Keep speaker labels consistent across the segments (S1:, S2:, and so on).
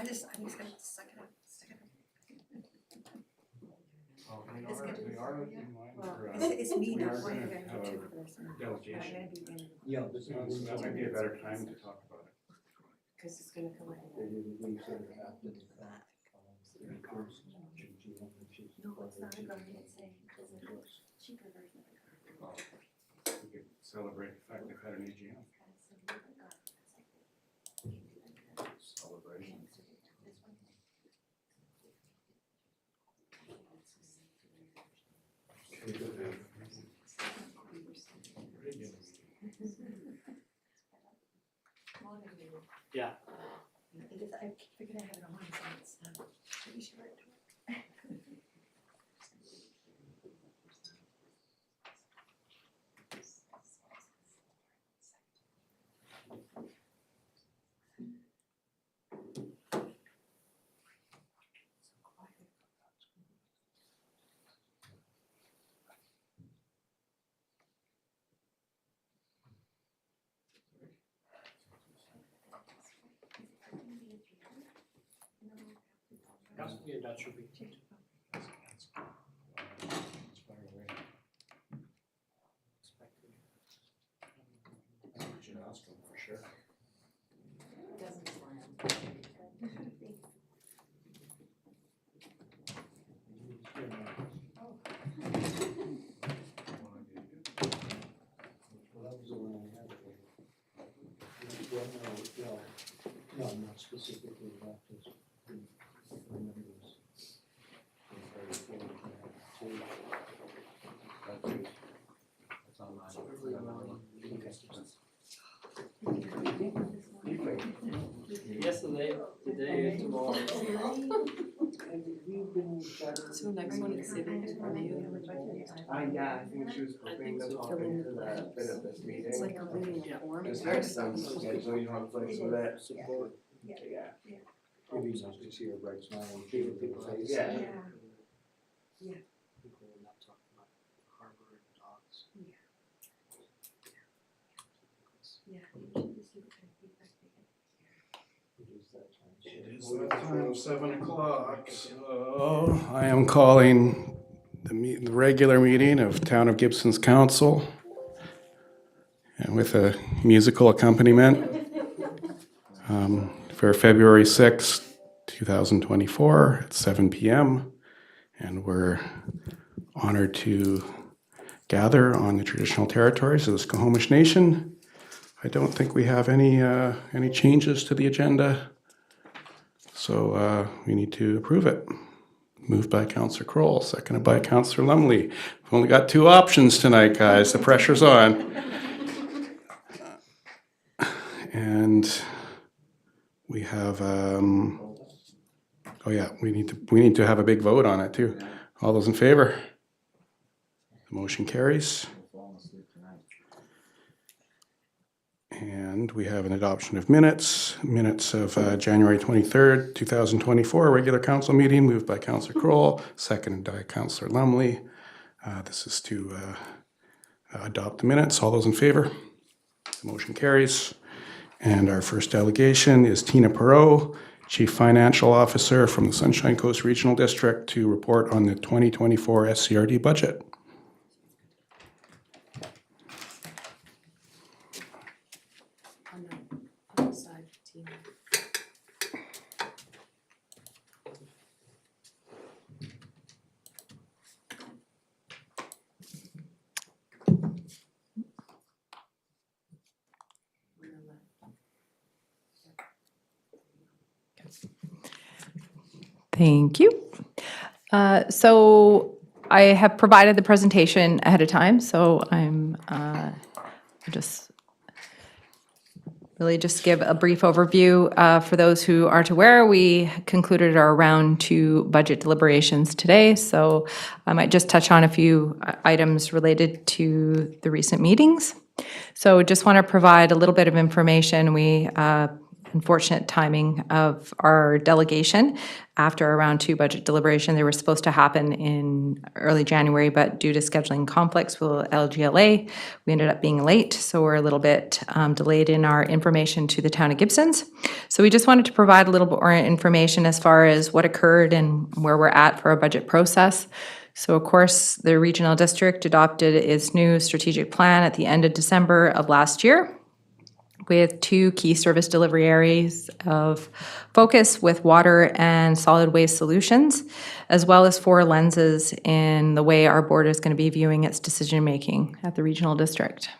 S1: I'm just gonna suck it up.
S2: It's good.
S3: We are in line for,
S1: It's me,
S3: we
S1: not
S3: are
S1: one
S3: gonna
S1: of them.
S3: have a
S1: I'm
S3: delegation.
S1: gonna be in,
S4: Yeah, this
S3: So that might be a better time to talk about it.
S1: because it's gonna come out.
S4: they usually say after the fact.
S1: No, it's not a garden, it's a cheaper version of a garden.
S3: We could celebrate the fact they've had an AGM. Celebration.
S2: Yeah.
S1: I keep forgetting I have it on, so it's pretty short.
S2: Yeah, that should be.
S3: We should ask them for sure.
S1: Doesn't slam.
S4: Well, that was the one I had. Well, no, not specifically that, just the numbers.
S5: It's online.
S2: Yesterday, today, tomorrow.
S1: So next one is saving review.
S5: Yeah, I think she was hoping to hop into the bit of this meeting.
S1: It's like completing a form.
S5: Just have some scheduling conflicts with it.
S2: Support.
S5: Yeah.
S4: It'd be nice to see her bright smile and see her big face.
S5: Yeah.
S2: People are not talking about harbor and docks.
S3: It is that time, 7 o'clock, so I am calling the regular meeting of Town of Gibsons Council, and with a musical accompaniment for February 6th, 2024 at 7 p.m. And we're honored to gather on the traditional territories of the Squamish Nation. I don't think we have any changes to the agenda. So we need to approve it. Moved by Councillor Kroll, seconded by Councillor Lumley. We've only got two options tonight, guys. The pressure's on. And we have, we need to have a big vote on it too. All those in favor? The motion carries. And we have an adoption of minutes of January 23rd, 2024, regular council meeting, moved by Councillor Kroll, seconded by Councillor Lumley. This is to adopt the minutes. All those in favor? The motion carries. And our first delegation is Tina Perot, Chief Financial Officer from the Sunshine Coast Regional District, to report on the 2024 SCRD budget.
S1: On the side, team.
S6: Thank you. So I have provided the presentation ahead of time, so I'm just give a brief overview. For those who aren't aware, we concluded our round 2 budget deliberations today, so I might just touch on a few items related to the recent meetings. So just want to provide a little bit of information. We unfortunate timing of our delegation. After our round 2 budget deliberation, they were supposed to happen in early January, but due to scheduling conflicts with LGLA, we ended up being late, so we're a little bit delayed in our information to the town of Gibsons. So we just wanted to provide a little bit more information as far as what occurred and where we're at for our budget process. So of course, the regional district adopted its new strategic plan at the end of December of last year, with 2 key service delivery areas of focus with water and solid waste solutions, as well as 4 lenses in the way our board is going to be viewing its decision-making at the regional district.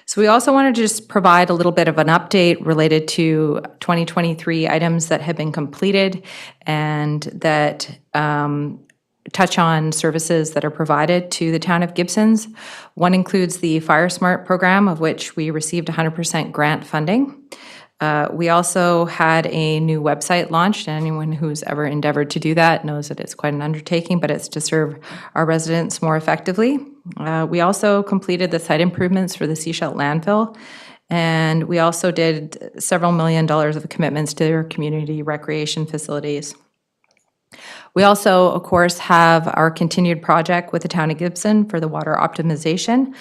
S6: So we also wanted to just provide a little bit of an update related to 2023 items that have been completed and that touch on services that are provided to the town of Gibsons. One includes the Fire Smart program, of which we received 100% grant funding. We also had a new website launched. Anyone who's ever endeavored to do that knows that it's quite an undertaking, but it's to serve our residents more effectively. We also completed the site improvements for the Seashell landfill, and we also did several $1 million of commitments to their community recreation facilities. We also, of course, have our continued project with the town of Gibson for the water optimization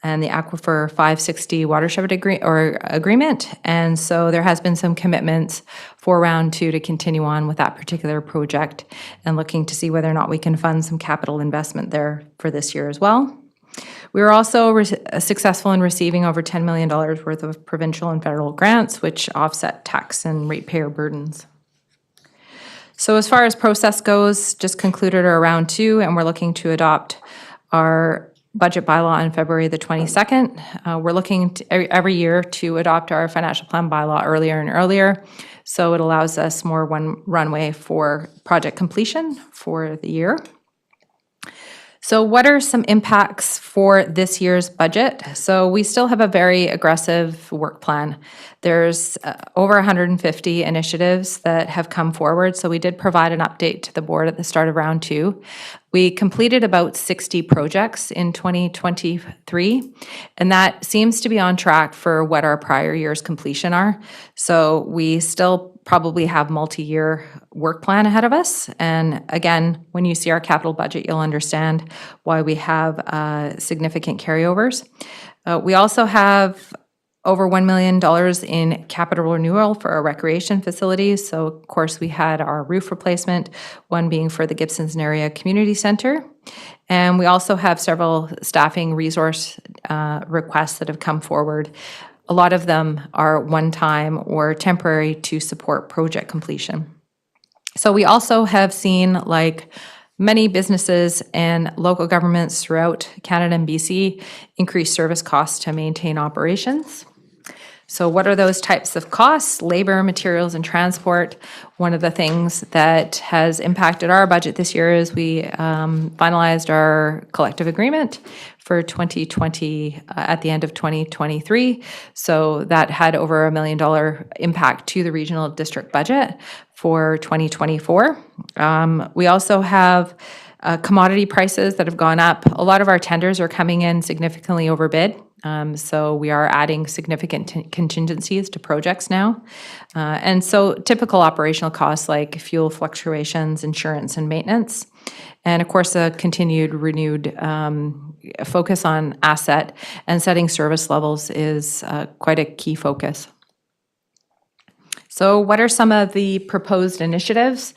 S6: and the Aquifer 560 watershed agreement. And so there has been some commitments for round 2 to continue on with that particular project and looking to see whether or not we can fund some capital investment there for this year as well. We were also successful in receiving over $10 million worth of provincial and federal grants, which offset tax and ratepayer burdens. So as far as process goes, just concluded our round 2, and we're looking to adopt our budget bylaw on February the 22nd. We're looking to, every year to adopt our financial plan bylaw earlier and earlier, so it allows us more runway for project completion for the year. So what are some impacts for this year's budget? So we still have a very aggressive work plan. There's over 150 initiatives that have come forward. So we did provide an update to the board at the start of round 2. We completed about 60 projects in 2023, and that seems to be on track for what our prior year's completion are. So we still probably have multi-year work plan ahead of us. And again, when you see our capital budget, you'll understand why we have significant carryovers. We also have over $1 million in capital renewal for our recreation facilities. So of course we had our roof replacement, one being for the Gibsons Area Community Center. And we also have several staffing resource requests that have come forward. A lot of them are one-time or temporary to support project completion. So we also have seen, like many businesses and local governments throughout Canada and BC, increase service costs to maintain operations. So what are those types of costs? Labor, materials, and transport. One of the things that has impacted our budget this year is we finalized our collective agreement for 2020 at the end of 2023. So that had over $1 million impact to the regional district budget for 2024. We also have commodity prices that have gone up. A lot of our tenders are coming in significantly overbid. So we are adding significant contingencies to projects now. And so typical operational costs like fuel fluctuations, insurance, and maintenance. And of course, a continued renewed focus on asset and setting service levels is quite a key focus. So what are some of the proposed initiatives?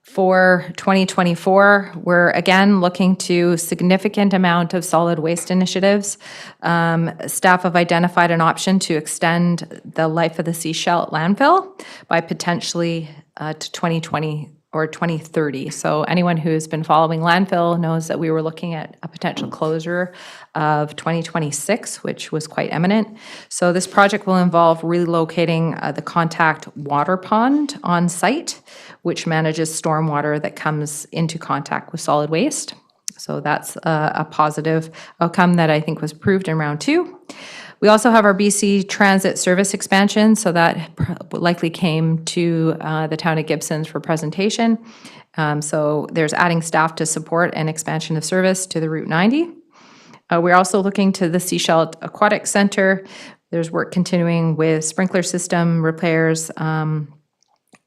S6: For 2024, we're again looking to significant amount of solid waste initiatives. Staff have identified an option to extend the life of the Seashell landfill by potentially to 2020 or 2030. So anyone who's been following landfill knows that we were looking at a potential closure of 2026, which was quite imminent. So this project will involve relocating the contact water pond on site, which manages stormwater that comes into contact with solid waste. So that's a positive outcome that I think was approved in round 2. We also have our BC Transit service expansion, so that likely came to the town of Gibsons for presentation. So there's adding staff to support and expansion of service to the Route 90. We're also looking to the Seashell Aquatic Center, There's work continuing with sprinkler system repairs.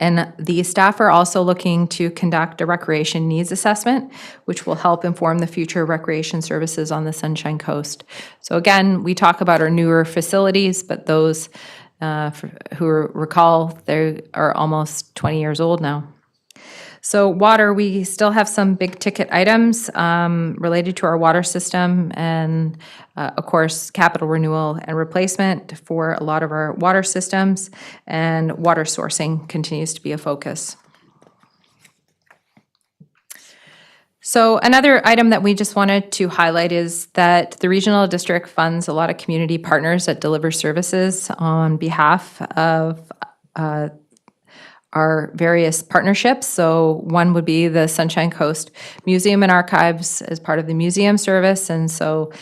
S6: And the staff are also looking to conduct a recreation needs assessment, which will help inform the future recreation services on the Sunshine Coast. So again, we talk about our newer facilities, but those who recall, they are almost 20 years old now. So water, we still have some big ticket items related to our water system and, of course, capital renewal and replacement for a lot of our water systems, and water sourcing continues to be a focus. So another item that we just wanted to highlight is that the regional district funds a lot of community partners that deliver services on behalf of our various partnerships. So one would be the Sunshine Coast Museum and Archives as part of the museum service. And so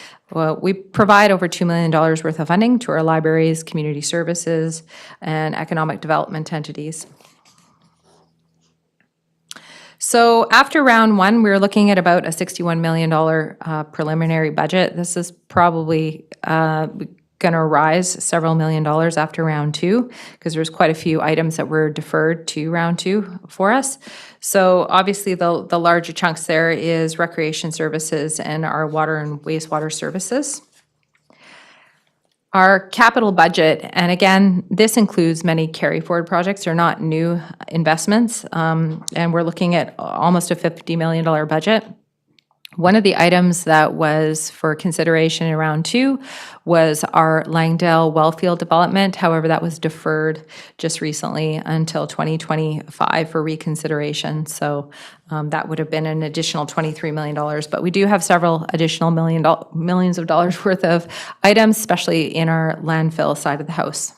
S6: we provide over $2 million worth of funding to our libraries, community services, and economic development entities. So after round one, we were looking at about a $61 million preliminary budget. This is probably going to rise several $1 million after round two, because there's quite a few items that were deferred to round two for us. So obviously the larger chunks there is recreation services and our water and wastewater services. Our capital budget, and again, this includes many carry forward projects, are not new investments, and we're looking at almost a $50 million budget. One of the items that was for consideration in round two was our Langdale Wellfield development. However, that was deferred just recently until 2025 for reconsideration. So that would have been an additional $23 million. But we do have several additional millions of dollars worth of items, especially in our landfill side of the house.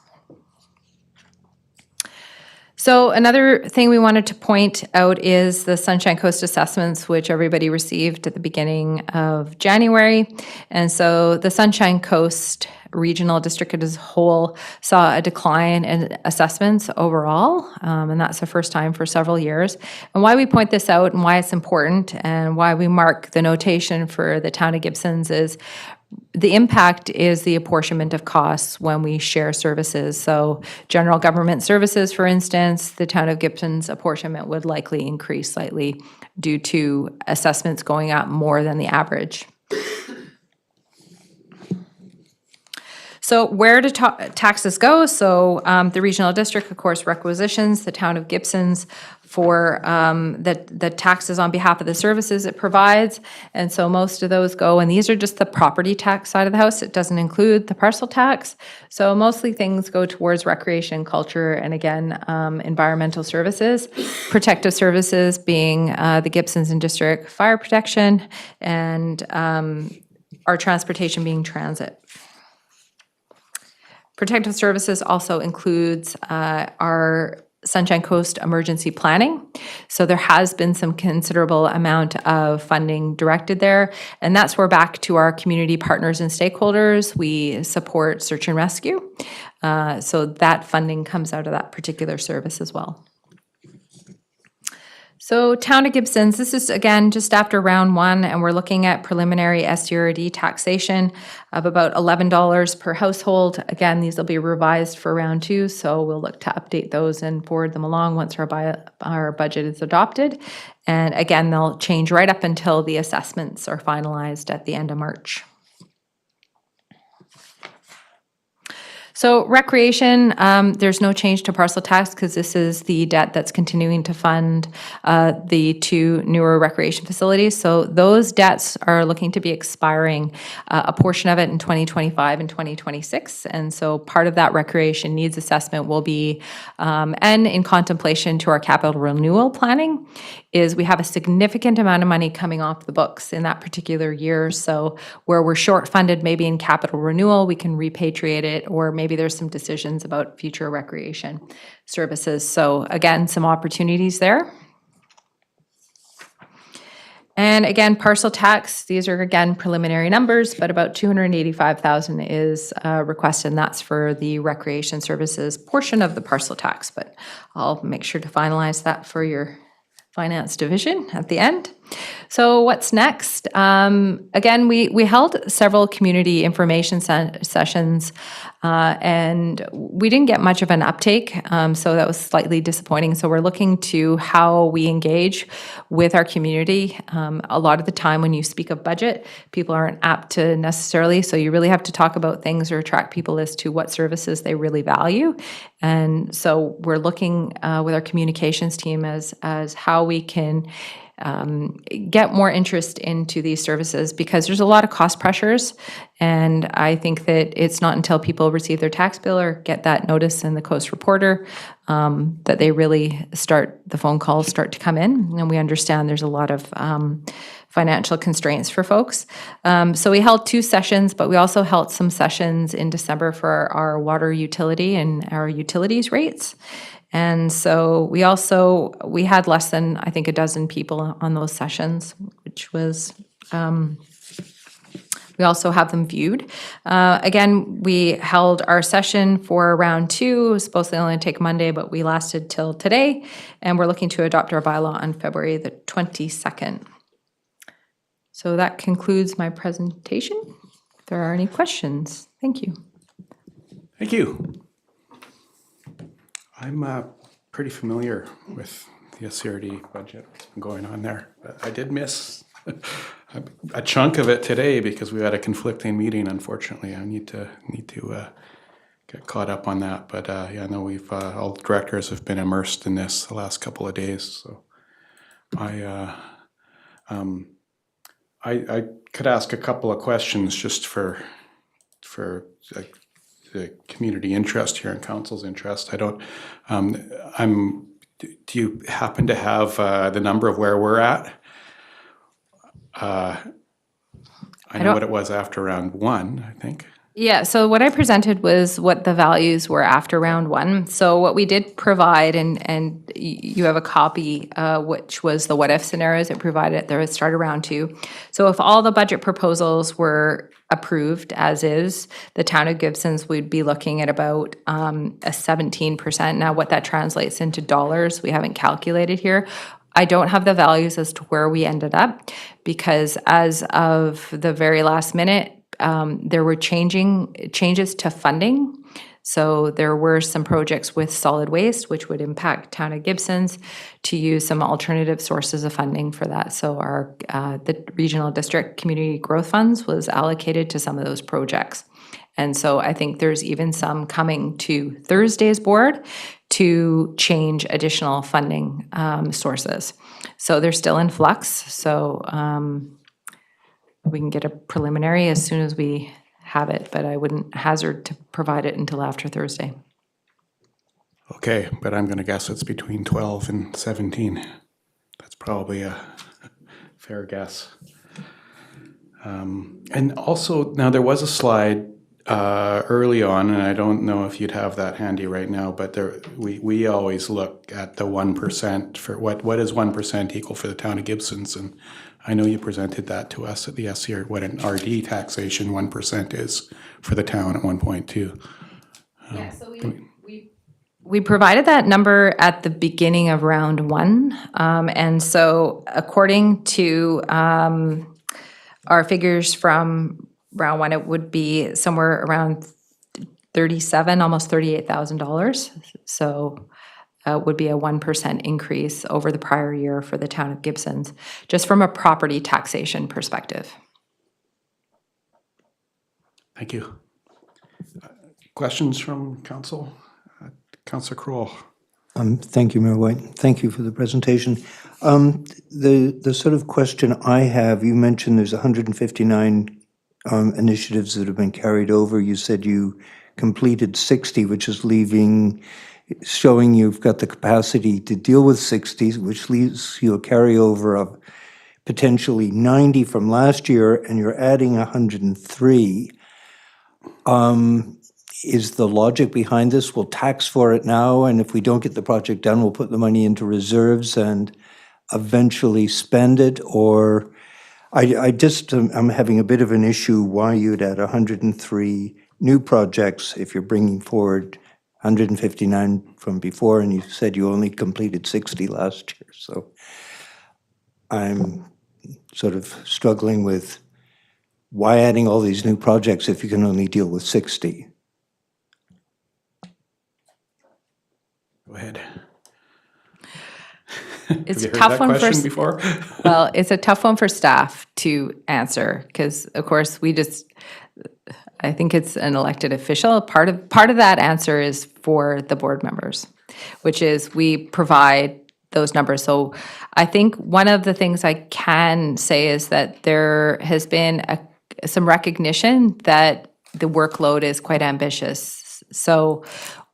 S6: So another thing we wanted to point out is the Sunshine Coast assessments, which everybody received at the beginning of January. And so the Sunshine Coast Regional District as a whole saw a decline in assessments overall, and that's the first time for several years. And why we point this out and why it's important and why we mark the notation for the town of Gibsons is the impact is the apportionment of costs when we share services. So general government services, for instance, the town of Gibsons apportionment would likely increase slightly due to assessments going up more than the average. So where do taxes go? So the regional district, of course, requisitions the town of Gibsons for the taxes on behalf of the services it provides. And so most of those go, and these are just the property tax side of the house. It doesn't include the parcel tax. So mostly things go towards recreation, culture, and again, environmental services. Protective services being the Gibsons and district fire protection, and our transportation being transit. Protective services also includes our Sunshine Coast emergency planning. So there has been some considerable amount of funding directed there. And that's where back to our community partners and stakeholders, we support search and rescue. So that funding comes out of that particular service as well. So town of Gibsons, this is again just after round one, and we're looking at preliminary SDRD taxation of about $11 per household. Again, these will be revised for round two, so we'll look to update those and forward them along once our budget is adopted. And again, they'll change right up until the assessments are finalized at the end of March. So recreation, there's no change to parcel tax because this is the debt that's continuing to fund the two newer recreation facilities. So those debts are looking to be expiring, a portion of it in 2025 and 2026. And so part of that recreation needs assessment will be, and in contemplation to our capital renewal planning, is we have a significant amount of money coming off the books in that particular year. So where we're short funded, maybe in capital renewal, we can repatriate it, or maybe there's some decisions about future recreation services. So again, some opportunities there. And again, parcel tax, these are again preliminary numbers, but about $285,000 is requested, and that's for the recreation services portion of the parcel tax. But I'll make sure to finalize that for your finance division at the end. So what's next? Again, we held several community information sessions, and we didn't get much of an uptake, so that was slightly disappointing. So we're looking to how we engage with our community. A lot of the time when you speak of budget, people aren't apt to necessarily, so you really have to talk about things or attract people as to what services they really value. And so we're looking with our communications team as how we can get more interest into these services, because there's a lot of cost pressures. And I think that it's not until people receive their tax bill or get that notice in the Coast Reporter that they really the phone calls start to come in. And we understand there's a lot of financial constraints for folks. So we held 2 sessions, but we also held some sessions in December for our water utility and our utilities rates. And so we had less than, I think, a dozen people on those sessions, which was, we also have them viewed. Again, we held our session for round 2. It was supposed to only take Monday, but we lasted till today. And we're looking to adopt our bylaw on February the 22nd. So that concludes my presentation. If there are any questions, thank you.
S3: Thank you. I'm pretty familiar with the SCRD budget, what's been going on there. But I did miss a chunk of it today because we had a conflicting meeting, unfortunately. I need to get caught up on that. But yeah, no, all the directors have been immersed in this the last couple of days. So I could ask a couple of questions just for the community interest here and council's interest. I don't, do you happen to have the number of where we're at? I know what it was after round 1, I think.
S6: Yeah, so what I presented was what the values were after round 1. So what we did provide, and you have a copy, which was the what if scenarios that provided at the start of round 2. So if all the budget proposals were approved as is, the town of Gibsons would be looking at about a 17%. Now what that translates into dollars, we haven't calculated here. I don't have the values as to where we ended up, because as of the very last minute, there were changes to funding. So there were some projects with solid waste, which would impact town of Gibsons, to use some alternative sources of funding for that. So our the regional district community growth funds was allocated to some of those projects. And so I think there's even some coming to Thursday's board to change additional funding sources. So they're still in flux. So we can get a preliminary as soon as we have it, but I wouldn't hazard to provide it until after Thursday.
S3: Okay, but I'm going to guess it's between 12 and 17. That's probably a fair guess. And also, now there was a slide early on, and I don't know if you'd have that handy right now, but we always look at the 1% for what is 1% equal for the town of Gibsons, and I know you presented that to us at the SCR, what an RD taxation 1% is for the town at 1.2.
S6: Yeah, so we provided that number at the beginning of round 1, and so according to our figures from round 1, it would be somewhere around $37,000, almost $38,000. So would be a 1% increase over the prior year for the town of Gibsons, just from a property taxation perspective.
S3: Thank you. Questions from council? Councillor Kroll.
S4: Thank you, Mayor White. Thank you for the presentation. The sort of question I have, you mentioned there's 159 initiatives that have been carried over. You said you completed 60, which is showing you've got the capacity to deal with 60, which leaves you a carryover of potentially 90 from last year, and you're adding 103. Is the logic behind this, we'll tax for it now, and if we don't get the project done, we'll put the money into reserves and eventually spend it? Or I'm having a bit of an issue why you'd add 103 new projects if you're bringing forward 159 from before, and you said you only completed 60 last year. So I'm sort of struggling with why adding all these new projects if you can only deal with 60?
S3: Go ahead.
S6: It's a
S3: Have you heard
S6: tough
S3: that
S6: one for
S3: question before?
S6: Well, it's a tough one for staff to answer because, of course, I think it's an elected official. Part of that answer is for the board members, which is we provide those numbers. So I think one of the things I can say is that there has been some recognition that the workload is quite ambitious. So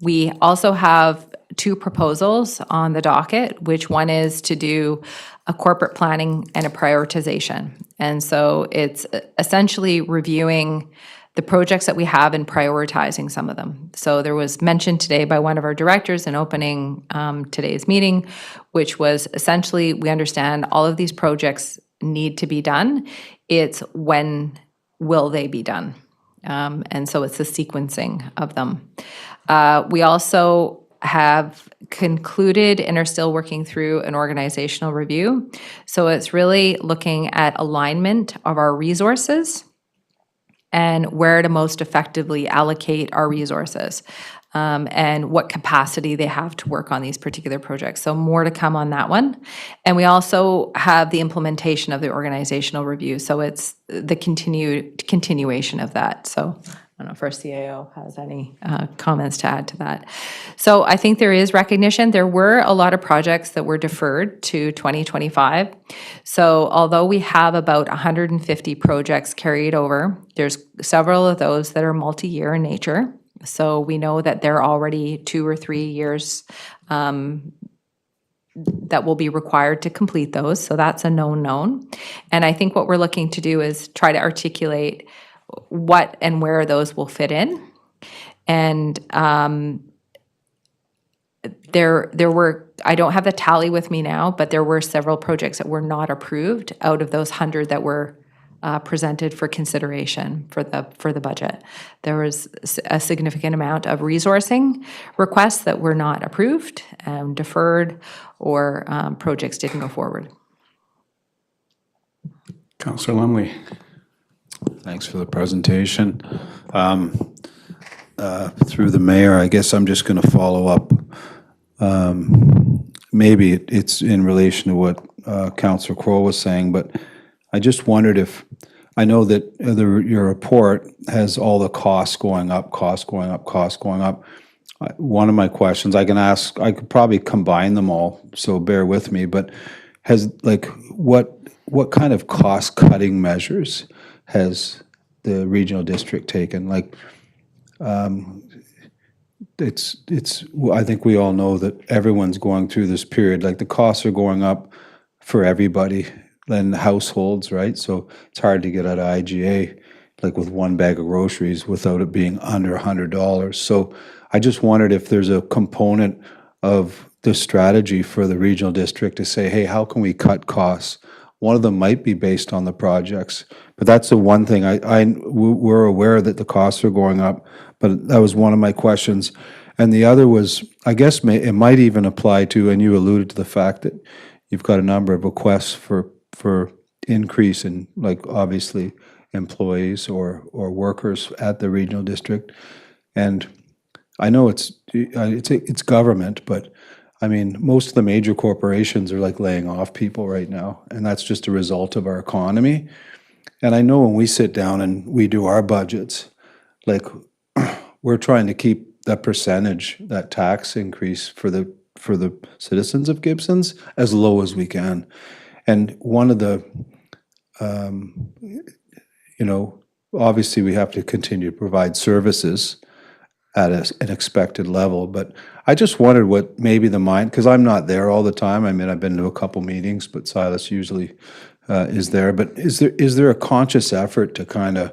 S6: we also have 2 proposals on the docket, which one is to do a corporate planning and a prioritization. And so it's essentially reviewing the projects that we have and prioritizing some of them. So there was mentioned today by one of our directors in opening today's meeting, which was essentially we understand all of these projects need to be done. It's when will they be done? And so it's the sequencing of them. We also have concluded and are still working through an organizational review. So it's really looking at alignment of our resources and where to most effectively allocate our resources, and what capacity they have to work on these particular projects. So more to come on that one. And we also have the implementation of the organizational review. So it's the continuation of that. So I don't know if our CAO has any comments to add to that. So I think there is recognition. There were a lot of projects that were deferred to 2025. So although we have about 150 projects carried over, there's several of those that are multi-year in nature. So we know that they're already 2 or 3 years that will be required to complete those. So that's a known. And I think what we're looking to do is try to articulate what and where those will fit in. And there were, I don't have the tally with me now, but there were several projects that were not approved out of those 100 that were presented for consideration for the budget. There was a significant amount of resourcing requests that were not approved, deferred, or projects didn't go forward.
S3: Councillor Lumley.
S7: Thanks for the presentation. Through the mayor, I guess I'm just going to follow up. Maybe it's in relation to what Councillor Kroll was saying, but I just wondered if, I know that your report has all the costs going up. One of my questions I can ask, I could probably combine them all, so bear with me, but what kind of cost-cutting measures has the regional district taken? I think we all know that everyone's going through this period, like the costs are going up for everybody and households, right? So it's hard to get out of IGA, like with one bag of groceries without it being under $100. So I just wondered if there's a component of the strategy for the regional district to say, hey, how can we cut costs? One of them might be based on the projects, but that's the one thing we're aware that the costs are going up, but that was one of my questions. And the other was, I guess it might even apply to, and you alluded to the fact that you've got a number of requests for increase in, like, obviously employees or workers at the regional district. And I know it's government, but I mean, most of the major corporations are like laying off people right now, and that's just a result of our economy. And I know when we sit down and we do our budgets, like, we're trying to keep that percentage, that tax increase for the citizens of Gibsons as low as we can. And one of the, obviously we have to continue to provide services at an expected level, but I just wondered what maybe the mind, because I'm not there all the time. I mean, I've been to a couple meetings, but Silas usually is there. But is there a conscious effort to kind of,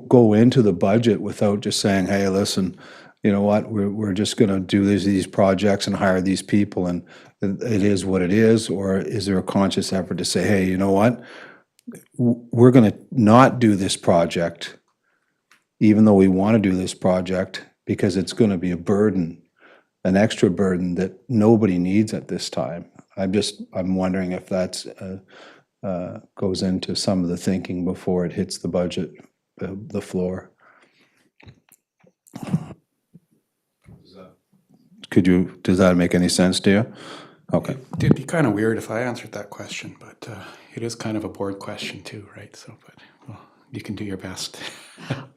S7: go into the budget without just saying, hey, listen, you know what, we're just going to do these projects and hire these people, and it is what it is? Or is there a conscious effort to say, hey, you know what, we're going to not do this project, even though we want to do this project, because it's going to be a burden, an extra burden that nobody needs at this time. I'm wondering if that's, goes into some of the thinking before it hits the budget, the floor. Does that make any sense to you? Okay.
S3: It'd be kind of weird if I answered that question, but it is kind of a board question too, right? So, but well, you can do your best.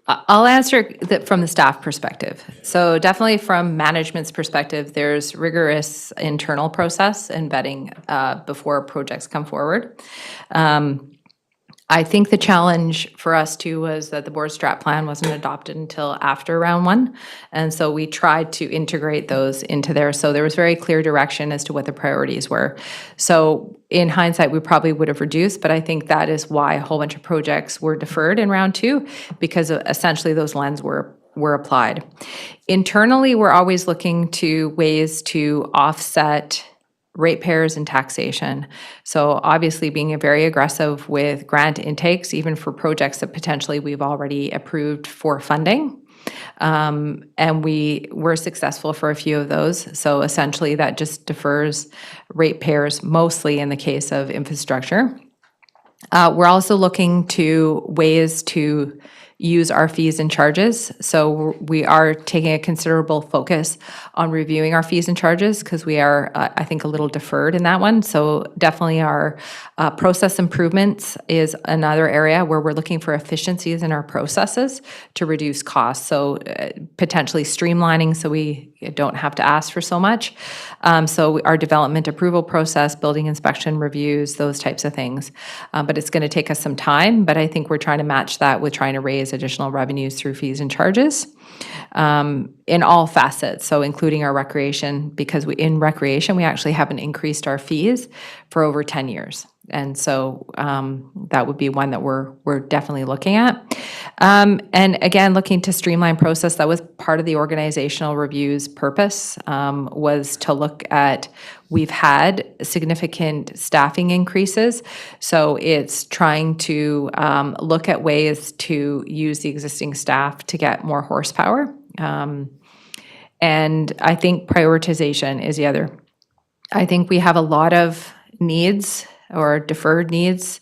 S6: I'll answer that from the staff perspective. So definitely from management's perspective, there's rigorous internal process and vetting before projects come forward. I think the challenge for us too was that the board strat plan wasn't adopted until after round one. And so we tried to integrate those into there. So there was very clear direction as to what the priorities were. So in hindsight, we probably would have reduced, but I think that is why a whole bunch of projects were deferred in round two, because essentially those lenses were applied. Internally, we're always looking to ways to offset ratepayers and taxation. So obviously being very aggressive with grant intakes, even for projects that potentially we've already approved for funding. And we were successful for a few of those. So essentially that just defers ratepayers, mostly in the case of infrastructure. We're also looking to ways to use our fees and charges. So we are taking a considerable focus on reviewing our fees and charges because we are, I think, a little deferred in that one. So definitely our process improvements is another area where we're looking for efficiencies in our processes to reduce costs. So potentially streamlining so we don't have to ask for so much. So our development approval process, building inspection reviews, those types of things. But it's going to take us some time, but I think we're trying to match that with trying to raise additional revenues through fees and charges in all facets, so including our recreation, because in recreation, we actually haven't increased our fees for over 10 years. And so that would be one that we're definitely looking at. And again, looking to streamline process, that was part of the organizational review's purpose, was to look at, we've had significant staffing increases. So it's trying to look at ways to use the existing staff to get more horsepower. And I think prioritization is the other. I think we have a lot of needs or deferred needs.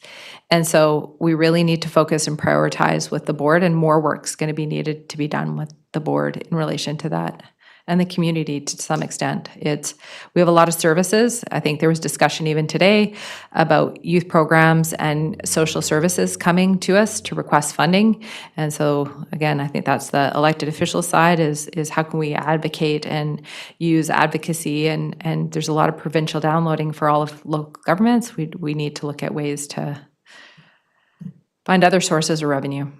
S6: And so we really need to focus and prioritize with the board, and more work's going to be needed to be done with the board in relation to that, and the community to some extent. We have a lot of services. I think there was discussion even today about youth programs and social services coming to us to request funding. And so again, I think that's the elected official side is how can we advocate and use advocacy, and there's a lot of provincial downloading for all of local governments. We need to look at ways to find other sources of revenue.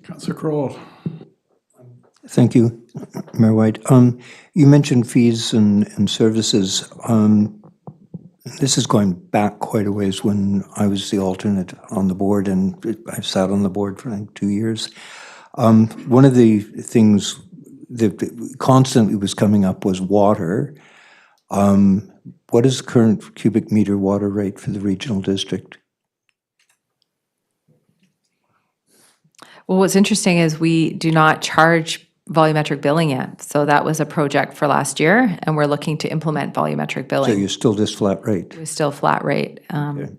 S3: Councillor Kroll.
S4: Thank you, Mayor White. You mentioned fees and services. This is going back quite a ways when I was the alternate on the board, and I've sat on the board for like 2 years. One of the things that constantly was coming up was water. What is the current cubic meter water rate for the regional district?
S6: Well, what's interesting is we do not charge volumetric billing yet. So that was a project for last year, and we're looking to implement volumetric billing.
S4: So you're still just flat rate?
S6: We're still flat rate.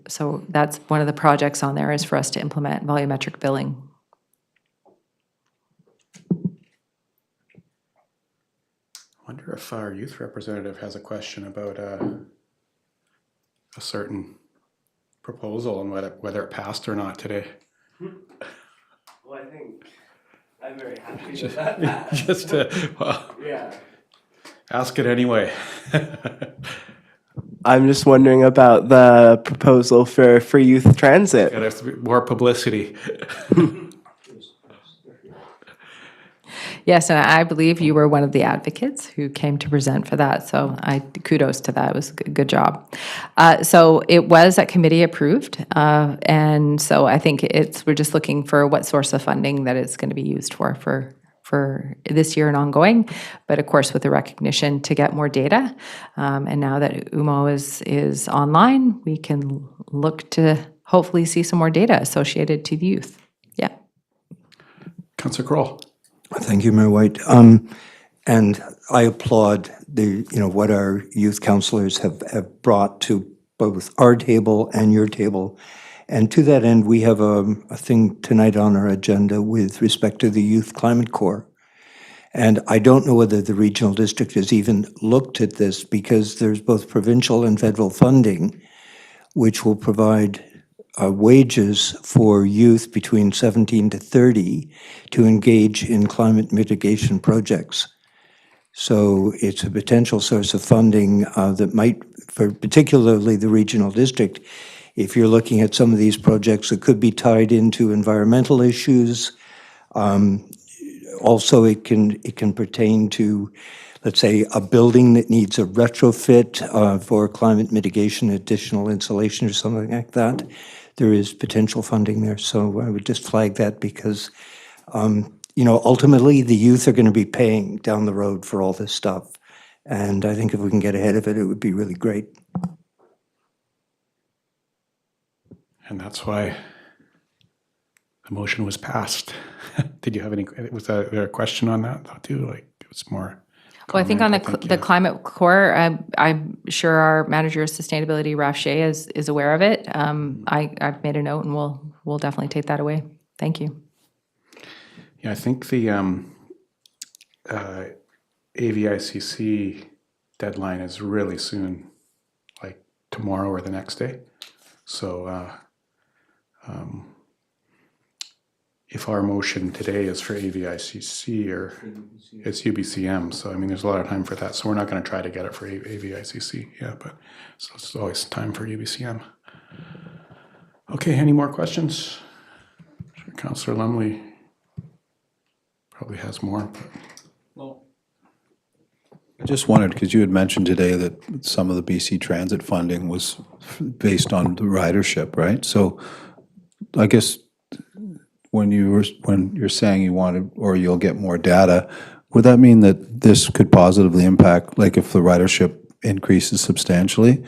S6: So that's one of the projects on there, is for us to implement volumetric billing.
S3: I wonder if our youth representative has a question about a certain proposal and whether it passed or not today.
S5: Well, I think I'm very happy with that.
S3: Just well,
S5: Yeah.
S3: ask it anyway.
S5: I'm just wondering about the proposal for youth transit.
S3: Got more publicity.
S6: Yes, and I believe you were one of the advocates who came to present for that. So kudos to that. It was a good job. So it was at committee approved. And so I think we're just looking for what source of funding that it's going to be used for this year and ongoing. But of course, with the recognition to get more data. And now that UMO is online, we can look to hopefully see some more data associated to the youth. Yeah.
S3: Councillor Kroll.
S4: Thank you, Mayor White. And I applaud what our youth counselors have brought to both our table and your table. And to that end, we have a thing tonight on our agenda with respect to the Youth Climate Corps. And I don't know whether the regional district has even looked at this, because there's both provincial and federal funding, which will provide wages for youth between 17 to 30 to engage in climate mitigation projects. So it's a potential source of funding that might, for particularly the regional district, if you're looking at some of these projects that could be tied into environmental issues. Also, it can pertain to, let's say, a building that needs a retrofit for climate mitigation, additional insulation or something like that. There is potential funding there, so I would just flag that because, ultimately, the youth are going to be paying down the road for all this stuff. And I think if we can get ahead of it, it would be really great.
S3: And that's why the motion was passed. Did you have any, was there a question on that too? Like, it was more.
S6: Well, I think on
S3: comment,
S6: the
S3: yeah.
S6: Climate Corps, I'm sure our manager of sustainability, Raf Shea, is aware of it. I've made a note, and we'll definitely take that away. Thank you.
S3: Yeah, I think the AVICC deadline is really soon, like tomorrow or the next day. So if our motion today is for AVICC, or it's UBCM, so I mean, there's a lot of time for that. So we're not going to try to get it for AVICC, yeah, but so it's always time for UBCM. Okay, any more questions? Sure, Councillor Lumley probably has more. But.
S7: I just wondered, because you had mentioned today that some of the BC Transit funding was based on the ridership, right? So I guess when you're saying you wanted, or you'll get more data, would that mean that this could positively impact, like if the ridership increases substantially,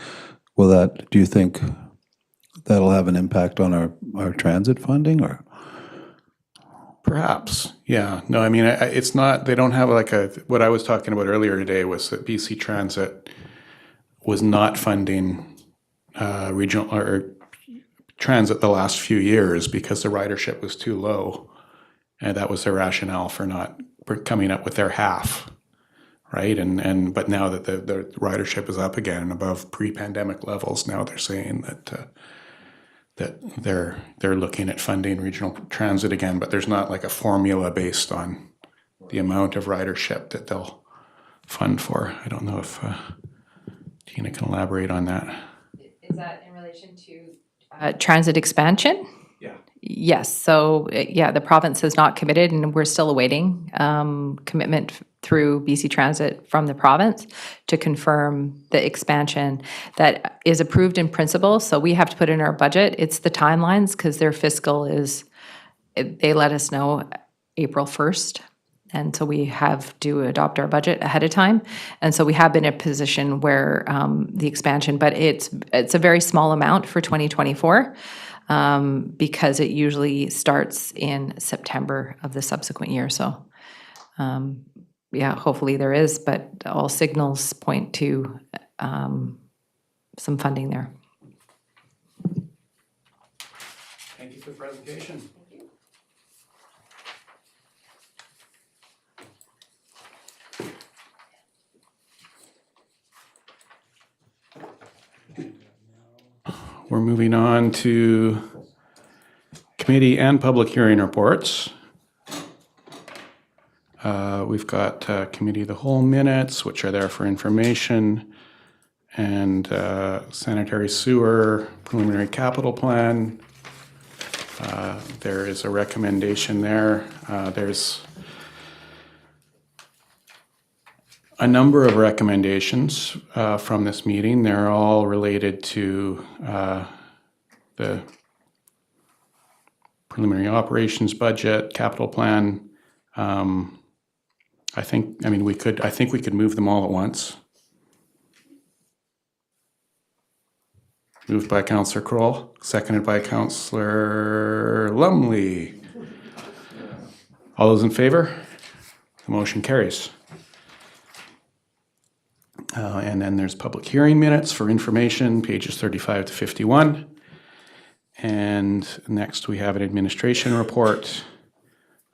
S7: do you think that'll have an impact on our transit funding, or?
S3: Perhaps, yeah. No, I mean, it's not, they don't have like what I was talking about earlier today was that BC Transit was not funding regional or transit the last few years because the ridership was too low. And that was their rationale for not coming up with their half, right? But now that the ridership is up again and above pre-pandemic levels, now they're saying that they're looking at funding regional transit again, but there's not like a formula based on the amount of ridership that they'll fund for. I don't know if Tina can elaborate on that.
S6: Is that in relation to transit expansion?
S3: Yeah.
S6: Yes. So, yeah, the province has not committed, and we're still awaiting commitment through BC Transit from the province to confirm the expansion that is approved in principle. So we have to put in our budget. It's the timelines, because their fiscal is, they let us know April 1st. And so we have to adopt our budget ahead of time. And so we have been in a position where the expansion, but it's a very small amount for 2024 because it usually starts in September of the subsequent year. So yeah, hopefully there is, but all signals point to some funding there.
S3: Thank you for the presentation. We're moving on to committee and public hearing reports. We've got committee of the whole minutes, which are there for information, and sanitary sewer preliminary capital plan. There is a recommendation there. There's a number of recommendations from this meeting. They're all related to the preliminary operations budget, capital plan. I think we could move them all at once. Moved by Councillor Kroll, seconded by Councillor Lumley. All those in favor? The motion carries. And then there's public hearing minutes for information, pages 35 to 51. And next we have an administration report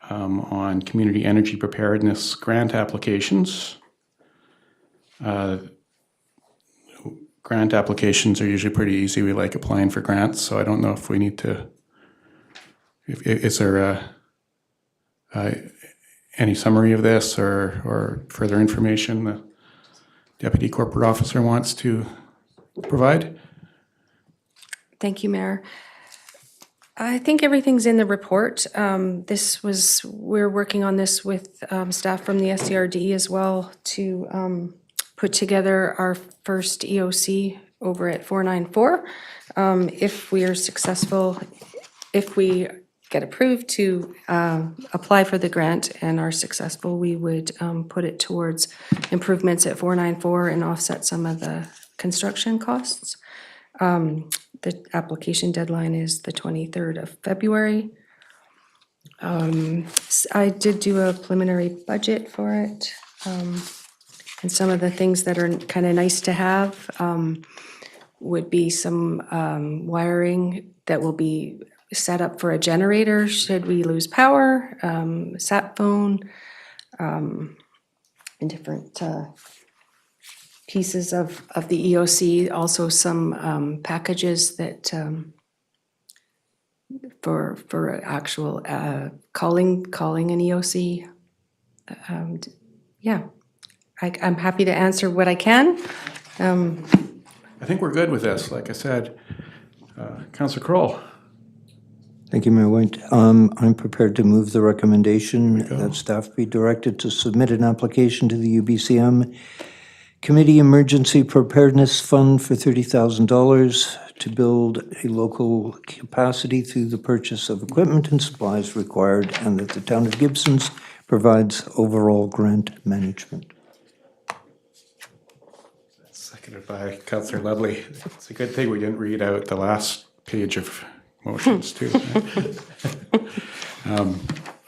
S3: on community energy preparedness grant applications. Grant applications are usually pretty easy. We like applying for grants, so I don't know if we need to, is there any summary of this or further information the Deputy Corporate Officer wants to provide?
S1: Thank you, Mayor. I think everything's in the report. We're working on this with staff from the SCRD as well to put together our first EOC over at 494. If we are successful, if we get approved to apply for the grant and are successful, we would put it towards improvements at 494 and offset some of the construction costs. The application deadline is the 23rd of February. I did do a preliminary budget for it. And some of the things that are kind of nice to have would be some wiring that will be set up for a generator should we lose power, sat phone, and different pieces of the EOC, also some packages that for actual calling an EOC. Yeah, I'm happy to answer what I can.
S3: I think we're good with this. Like I said, Councillor Kroll.
S4: Thank you, Mayor White. I'm prepared to move the recommendation that staff be directed to submit an application to the UBCM Committee Emergency Preparedness Fund for $30,000 to build a local capacity through the purchase of equipment and supplies required, and that the town of Gibsons provides overall grant management.
S3: Seconded by Councillor Ludley. It's a good thing we didn't read out the last page of motions too.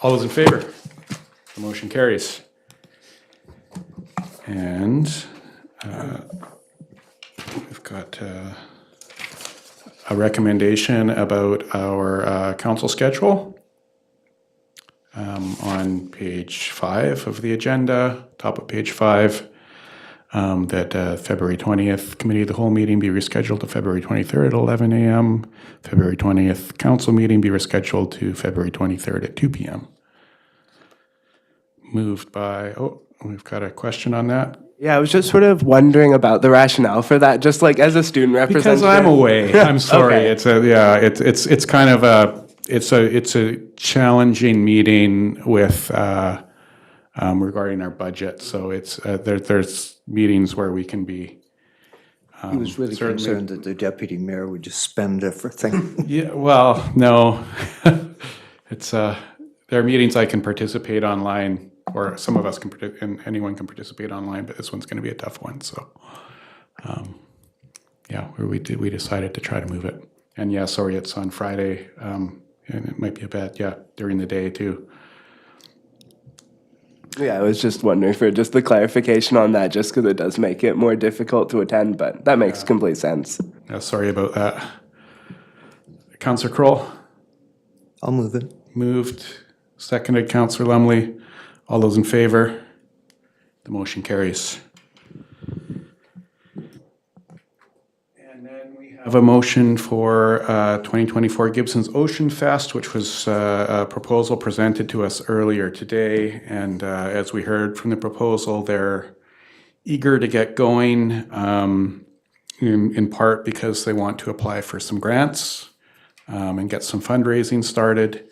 S3: All those in favor? The motion carries. And we've got a recommendation about our council schedule on page 5 of the agenda, top of page 5. That February 20th Committee of the Whole meeting be rescheduled to February 23rd at 11 a.m. February 20th Council meeting be rescheduled to February 23rd at 2 p.m. Moved by, we've got a question on that.
S5: Yeah, I was just sort of wondering about the rationale for that, just like as a student representative.
S3: Because I'm away. I'm sorry.
S5: Okay.
S3: It's kind of a challenging meeting with regarding our budget. So it's there's meetings where we can be.
S4: He was really
S3: certainly
S4: concerned that the deputy mayor would just spend everything.
S3: Yeah. Well, no. It's there are meetings I can participate online, or some of us can, and anyone can participate online. But this one's going to be a tough one. So, yeah, we decided to try to move it. And yeah, sorry, it's on Friday, and it might be a bad during the day too.
S5: Yeah, I was just wondering for just the clarification on that, just because it does make it more difficult to attend, but that makes complete sense.
S3: Yeah, sorry about that. Councillor Kroll?
S4: I'll move it.
S3: Moved. Seconded, Councillor Lumley. All those in favor? The motion carries. And then we have a motion for 2024 Gibsons Ocean Fest, which was a proposal presented to us earlier today. And as we heard from the proposal, they're eager to get going, in part because they want to apply for some grants and get some fundraising started.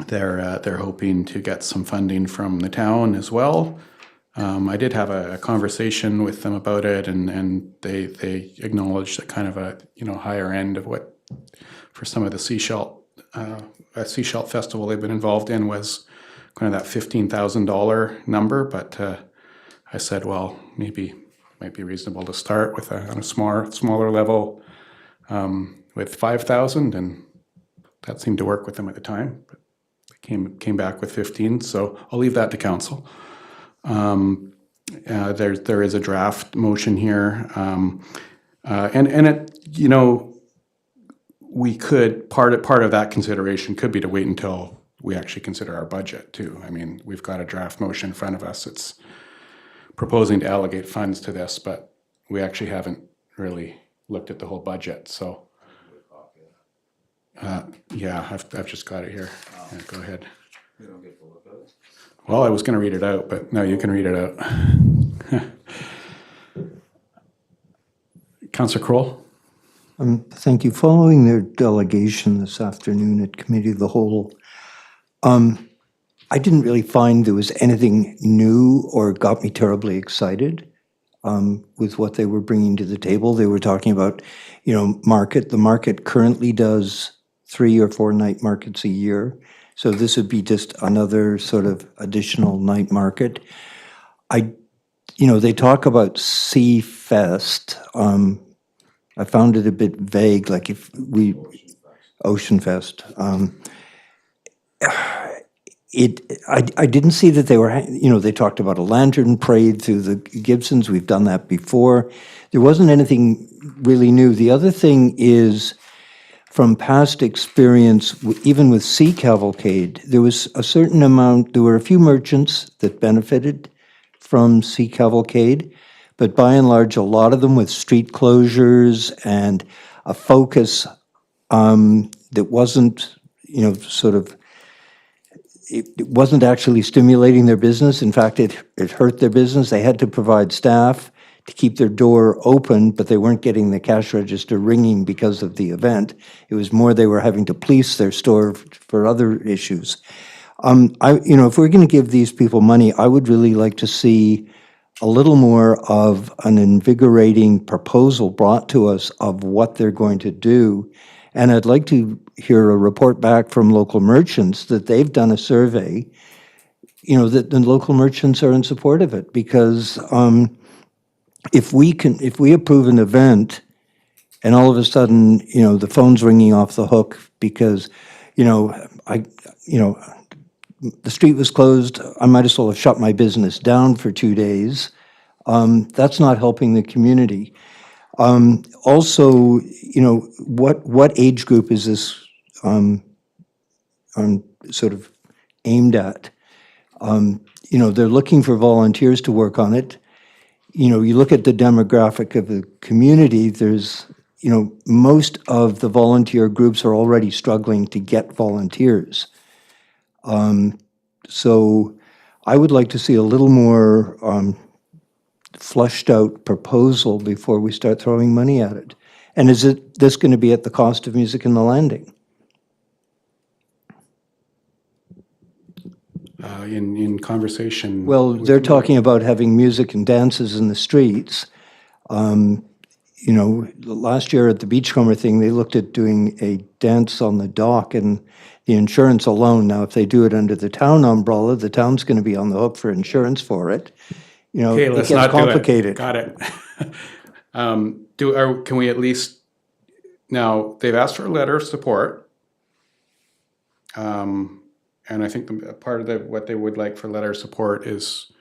S3: They're hoping to get some funding from the town as well. I did have a conversation with them about it, and they acknowledged that kind of a higher end of what for some of the seashell festival they've been involved in was kind of that $15,000 number. But I said, well, maybe it might be reasonable to start with on a smaller level with 5,000, and that seemed to work with them at the time. But they came back with 15, so I'll leave that to council. There is a draft motion here. And it, you know, we could, part of that consideration could be to wait until we actually consider our budget too. I mean, we've got a draft motion in front of us. It's proposing to allocate funds to this, but we actually haven't really looked at the whole budget, so. Yeah, I've just got it here. Yeah, go ahead. Well, I was gonna read it out, but no, you can read it out. Councillor Kroll?
S4: Thank you. Following their delegation this afternoon at Committee of the Whole, I didn't really find there was anything new or got me terribly excited with what they were bringing to the table. They were talking about, market. The market currently does 3 or 4 night markets a year. So this would be just another sort of additional night market. They talk about Sea Fest. I found it a bit vague, like if we, Ocean Fest. I didn't see that they were, they talked about a lantern parade through the Gibsons. We've done that before. There wasn't anything really new. The other thing is, from past experience, even with Sea Cavalcade, there was a certain amount, there were a few merchants that benefited from Sea Cavalcade, but by and large, a lot of them with street closures and a focus that wasn't, it wasn't actually stimulating their business. In fact, it hurt their business. They had to provide staff to keep their door open, but they weren't getting the cash register ringing because of the event. It was more they were having to police their store for other issues. If we're going to give these people money, I would really like to see a little more of an invigorating proposal brought to us of what they're going to do. And I'd like to hear a report back from local merchants that they've done a survey, that the local merchants are in support of it. Because if we approve an event and all of a sudden, the phone's ringing off the hook because, the street was closed, I might as well have shut my business down for 2 days. That's not helping the community. Also, what age group is this sort of aimed at? They're looking for volunteers to work on it. You look at the demographic of the community, there's, most of the volunteer groups are already struggling to get volunteers. So I would like to see a little more fleshed out proposal before we start throwing money at it. And is this going to be at the cost of Music in the Landing?
S3: In conversation.
S4: Well, they're talking about having music and dances in the streets. Last year at the Beachcomber thing, they looked at doing a dance on the dock, and the insurance alone, now if they do it under the town umbrella, the town's going to be on the hook for insurance for it.
S3: Okay,
S4: it
S3: let's
S4: gets
S3: not
S4: complicated.
S3: do it. Got it. Can we at least, now, they've asked for a letter of support. And I think part of what they would like for letter of support is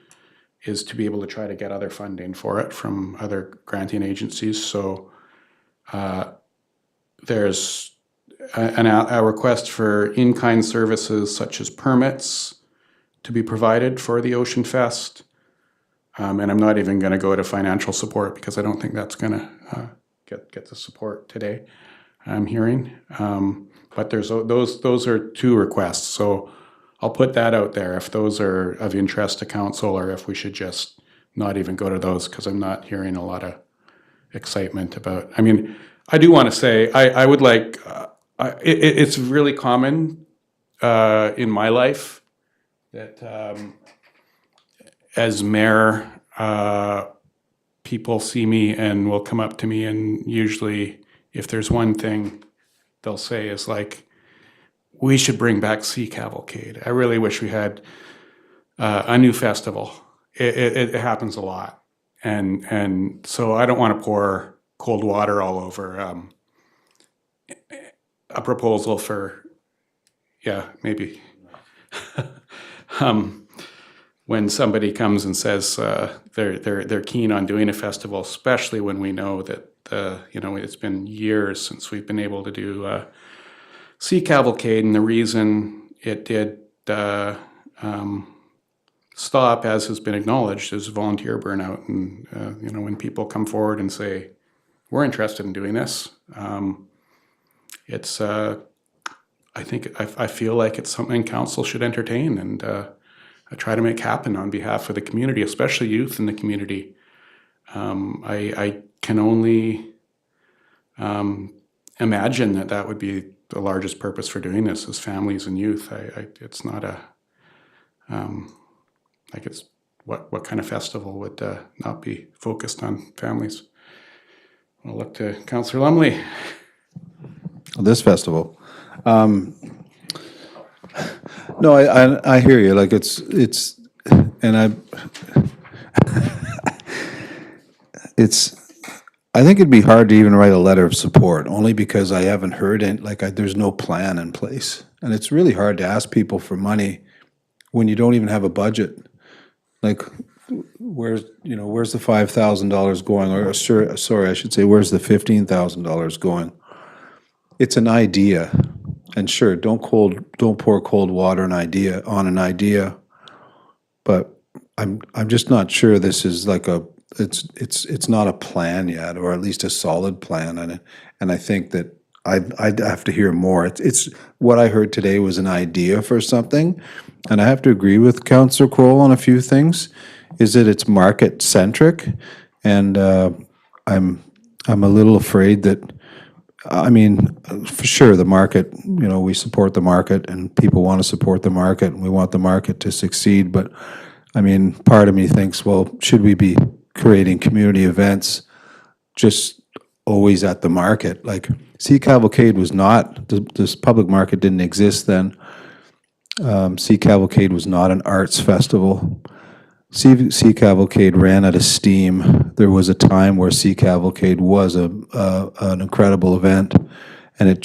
S3: to be able to try to get other funding for it from other granting agencies. So there's a request for in-kind services such as permits to be provided for the Ocean Fest. And I'm not even going to go to financial support because I don't think that's going to get the support today, I'm hearing. But there's those are 2 requests. So I'll put that out there if those are of interest to council, or if we should just not even go to those, because I'm not hearing a lot of excitement about. I mean, I do want to say I would like. It's really common in my life that as mayor, people see me and will come up to me, and usually, if there's one thing they'll say is like, we should bring back Sea Cavalcade. I really wish we had a new festival. It happens a lot. And so I don't want to pour cold water all over a proposal for, maybe. when somebody comes and says they're keen on doing a festival, especially when we know that it's been years since we've been able to do Sea Cavalcade, and the reason it did stop, as has been acknowledged, is volunteer burnout. And when people come forward and say we're interested in doing this, it's I feel like it's something council should entertain and try to make happen on behalf of the community, especially youth in the community. I can only imagine that would be the largest purpose for doing this, is families and youth. It's not a like it's what kind of festival would not be focused on families. I'll look to Councillor Lumley.
S7: This festival. No, I hear you. Like it's, and I think it'd be hard to even write a letter of support, only because I haven't heard it. There's no plan in place, and it's really hard to ask people for money when you don't even have a budget. Like, where's the $5,000 going? Or sorry, I should say, where's the $15,000 going? It's an idea, and sure, don't pour cold water on an idea. But I'm just not sure this is like it's not a plan yet, or at least a solid plan, and I think that I'd have to hear more. It's what I heard today was an idea for something, and I have to agree with Councillor Kroll on a few things. Is that it's market centric, and I'm a little afraid that. I mean, for sure, the market, we support the market, and people want to support the market, and we want the market to succeed. But, I mean, part of me thinks, well, should we be creating community events just always at the market? Like, Sea Cavalcade was not, this public market didn't exist then. Sea Cavalcade was not an arts festival. Sea Cavalcade ran out of steam. There was a time where Sea Cavalcade was an incredible event, and it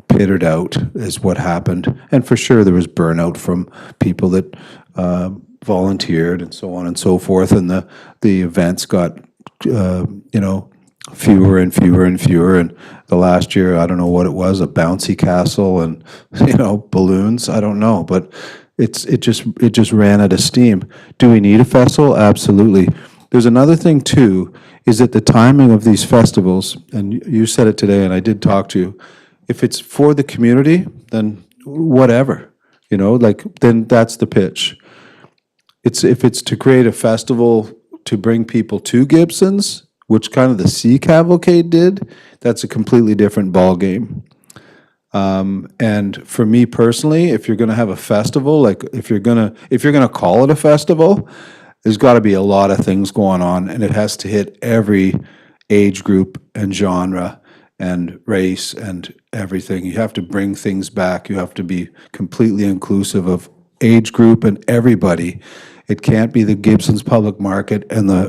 S7: petered out is what happened. And for sure, there was burnout from people that volunteered and so on and so forth, and the events got fewer and fewer and fewer. And the last year, I don't know what it was, a bouncy castle and balloons. I don't know, but. It just ran out of steam. Do we need a festival? Absolutely. There's another thing too, is that the timing of these festivals, and you said it today, and I did talk to you, if it's for the community, then whatever, then that's the pitch. If it's to create a festival to bring people to Gibsons, which kind of the Sea Cavalcade did, that's a completely different ballgame. And for me personally, if you're going to have a festival, like if you're going to call it a festival, there's got to be a lot of things going on, and it has to hit every age group and genre and race and everything. You have to bring things back. You have to be completely inclusive of age group and everybody. It can't be the Gibsons public market and the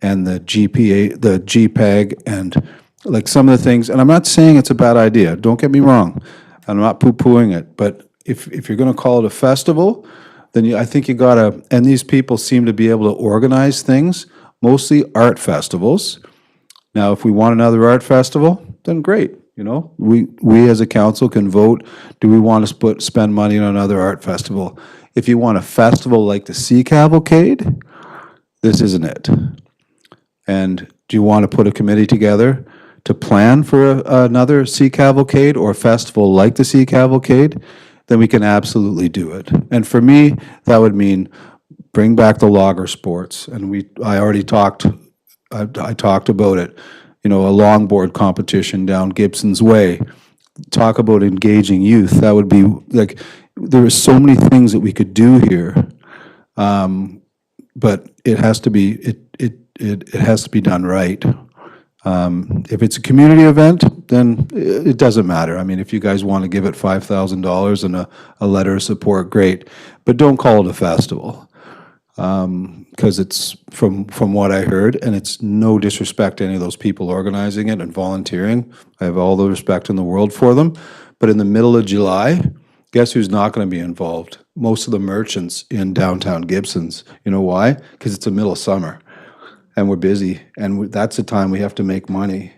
S7: GPA, the GPEG, and like some of the things, and I'm not saying it's a bad idea, don't get me wrong, I'm not poo-pooing it, but if you're going to call it a festival, then I think you got to, and these people seem to be able to organize things, mostly art festivals. Now, if we want another art festival, then great, we as a council can vote, do we want to spend money on another art festival? If you want a festival like the Sea Cavalcade, this isn't it. And do you want to put a committee together to plan for another Sea Cavalcade or a festival like the Sea Cavalcade, then we can absolutely do it. And for me, that would mean bring back the logger sports. And I already talked, I talked about it, a longboard competition down Gibson's Way. Talk about engaging youth. That would be like, there are so many things that we could do here, but it has to be, it has to be done right. If it's a community event, then it doesn't matter. I mean, if you guys want to give it $5,000 and a letter of support, great. But don't call it a festival, because it's from what I heard, and it's no disrespect to any of those people organizing it and volunteering. I have all the respect in the world for them. But in the middle of July, guess who's not going to be involved? most of the merchants in downtown Gibsons. You know why? Because it's the middle of summer and we're busy, and that's the time we have to make money.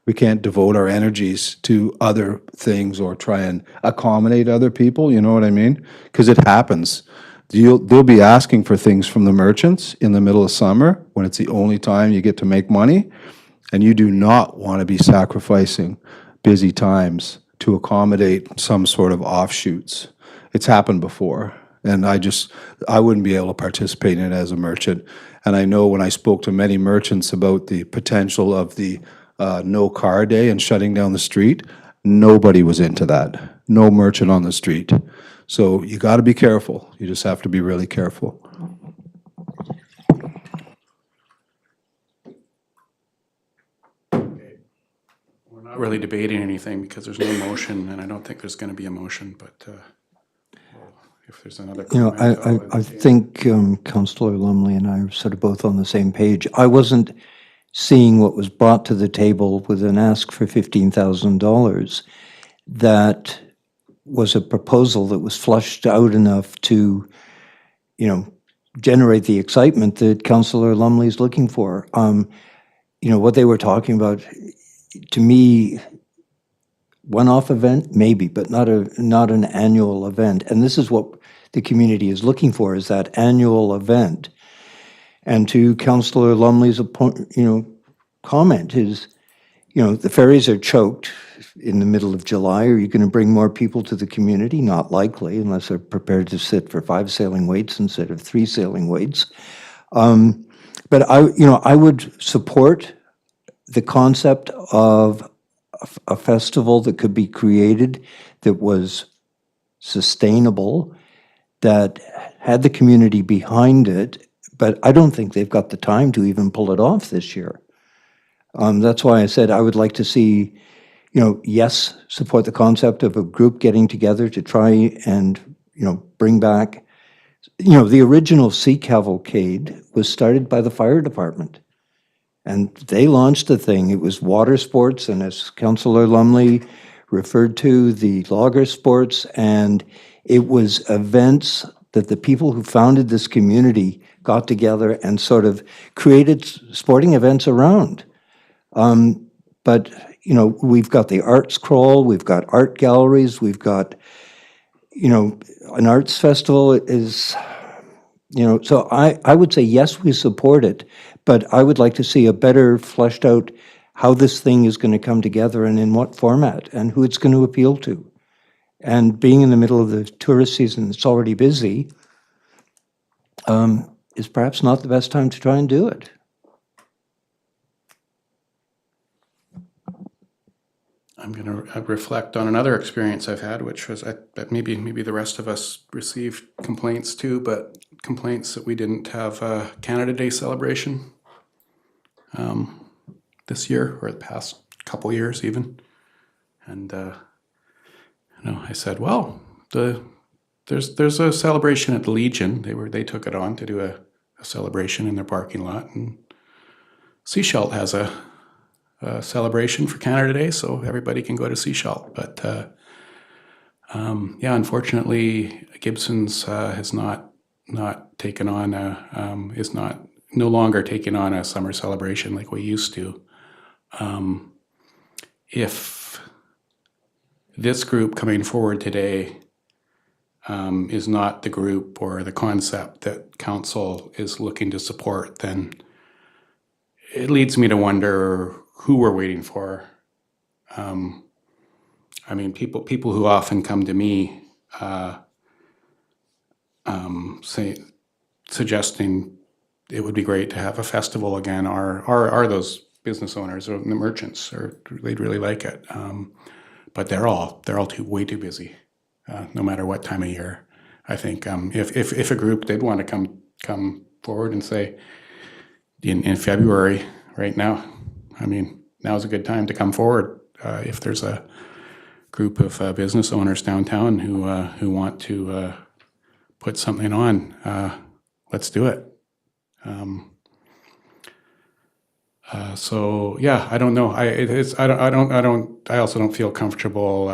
S7: We can't devote our energies to other things or try and accommodate other people, you know what I mean? Because it happens. They'll be asking for things from the merchants in the middle of summer when it's the only time you get to make money, and you do not want to be sacrificing busy times to accommodate some sort of offshoots. It's happened before, and I wouldn't be able to participate in it as a merchant. And I know when I spoke to many merchants about the potential of the no car day and shutting down the street, nobody was into that. No merchant on the street. So you got to be careful. You just have to be really careful.
S3: We're not really debating anything because there's no motion, and I don't think there's going to be a motion, but if there's another
S4: You know,
S3: comment. I'll
S4: I
S3: entertain.
S4: think Councillor Lumley and I are sort of both on the same page. I wasn't seeing what was brought to the table with an ask for $15,000 that was a proposal that was flushed out enough to, you know, generate the excitement that Councillor Lumley is looking for. You know, what they were talking about, to me, one-off event, maybe, but not an annual event. And this is what the community is looking for, is that annual event. And to Councillor Lumley's comment is, you know, the ferries are choked in the middle of July. Are you going to bring more people to the community? Not likely, unless they're prepared to sit for 5 sailing waits instead of 3 sailing waits. But I would support the concept of a festival that could be created that was sustainable, that had the community behind it, but I don't think they've got the time to even pull it off this year. That's why I said I would like to see, you know, yes, support the concept of a group getting together to try and, you know, bring back, you know, the original Sea Cavalcade was started by the fire department. And they launched the thing. It was water sports, and as Councillor Lumley referred to, the logger sports, and it was events that the people who founded this community got together and sort of created sporting events around. But, you know, we've got the arts crawl, we've got art galleries, we've got, you know, an arts festival is, you know, so I would say, yes, we support it, but I would like to see a better fleshed out how this thing is going to come together and in what format and who it's going to appeal to. And being in the middle of the tourist season, it's already busy, is perhaps not the best time to try and do it.
S3: I'm going to reflect on another experience I've had, which was that maybe the rest of us received complaints too, but complaints that we didn't have a Canada Day celebration this year or the past couple years even. And you know, I said, well, there's a celebration at the Legion. They took it on to do a celebration in their parking lot, and Seashelt has a celebration for Canada Day, so everybody can go to Seashelt. But yeah, unfortunately, Gibsons has not taken on no longer taking on a summer celebration like we used to. If this group coming forward today is not the group or the concept that council is looking to support, then it leads me to wonder who we're waiting for. I mean, people who often come to me suggesting it would be great to have a festival again are those business owners or the merchants, or they'd really like it. But they're all way too busy, no matter what time of year. I think if a group did want to come forward and say in February right now, I mean, now's a good time to come forward. If there's a group of business owners downtown who want to put something on, let's do it. So yeah, I don't know. I also don't feel comfortable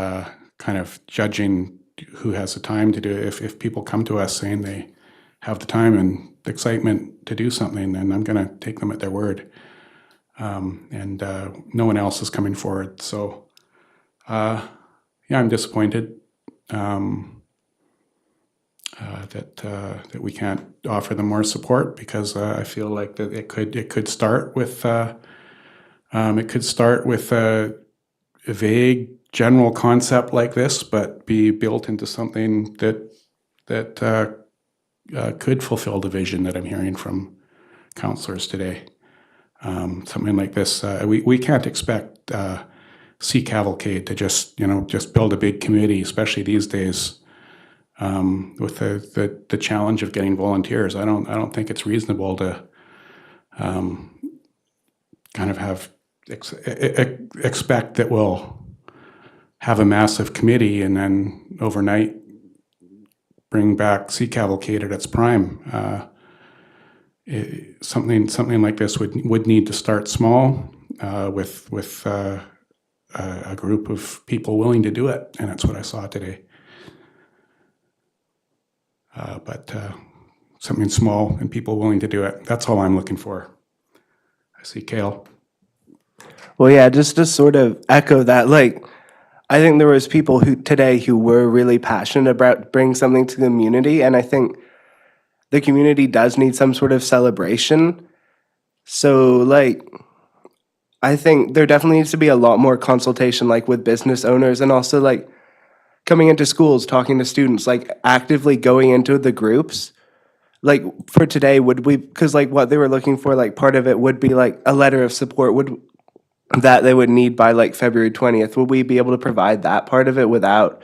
S3: kind of judging who has the time to do it. If people come to us saying they have the time and excitement to do something, then I'm going to take them at their word. And no one else is coming forward. So, yeah, I'm disappointed that we can't offer them more support, because I feel like that it could start with a vague general concept like this, but be built into something that could fulfill the vision that I'm hearing from councillors today. Something like this, we can't expect Sea Cavalcade to just build a big committee, especially these days, with the challenge of getting volunteers. I don't think it's reasonable to kind of expect that we'll have a massive committee and then overnight bring back Sea Cavalcade at its prime. Something like this would need to start small, with a group of people willing to do it, and that's what I saw today. But something small and people willing to do it. That's all I'm looking for. I see Kale.
S5: Well, yeah, just to sort of echo that, like, I think there was people who were really passionate about bringing something to the community, and I think the community does need some sort of celebration. So, like, I think there definitely needs to be a lot more consultation, like, with business owners, and also, like, coming into schools, talking to students, like, actively going into the groups. Like, for today, because, like, what they were looking for, like, part of it would be, like, a letter of support that they would need by, like, February 20th. Would we be able to provide that part of it without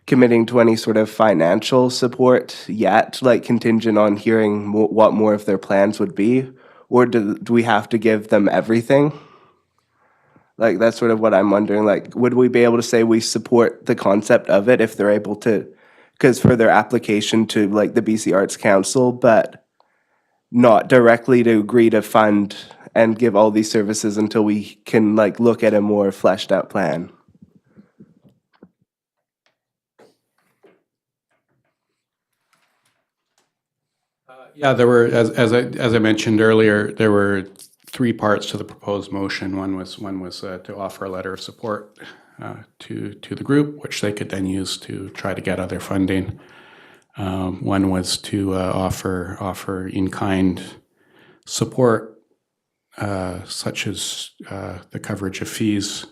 S5: committing to any sort of financial support yet, like, contingent on hearing what more of their plans would be? Or do we have to give them everything? Like, that's sort of what I'm wondering. Like, would we be able to say we support the concept of it if they're able to, because for their application to, like, the BC Arts Council, but not directly to agree to fund and give all these services until we can, like, look at a more fleshed out plan?
S3: Yeah, there were, as I mentioned earlier, there were three parts to the proposed motion. One was to offer a letter of support to the group, which they could then use to try to get other funding. One was to offer in-kind support, such as the coverage of fees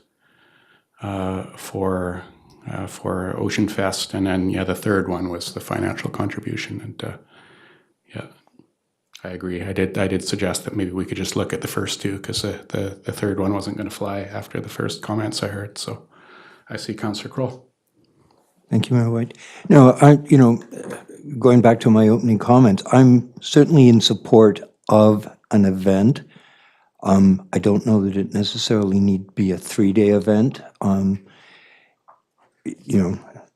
S3: for Ocean Fest, and then the third one was the financial contribution. And yeah, I agree. I did suggest that maybe we could just look at the first two, because the third one wasn't going to fly after the first comments I heard. So I see Councillor Kroll.
S4: Thank you, Mayor White. No, going back to my opening comments, I'm certainly in support of an event. I don't know that it necessarily need to be a 3-day event. An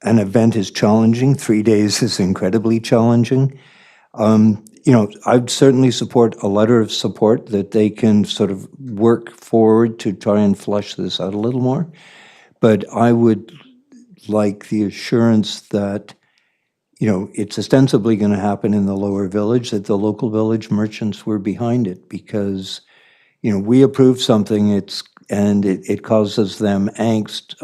S4: event is challenging. 3 days is incredibly challenging. I'd certainly support a letter of support that they can sort of work forward to try and flesh this out a little more. But I would like the assurance that, it's ostensibly going to happen in the lower village, that the local village merchants were behind it, because, we approve something, it causes them angst.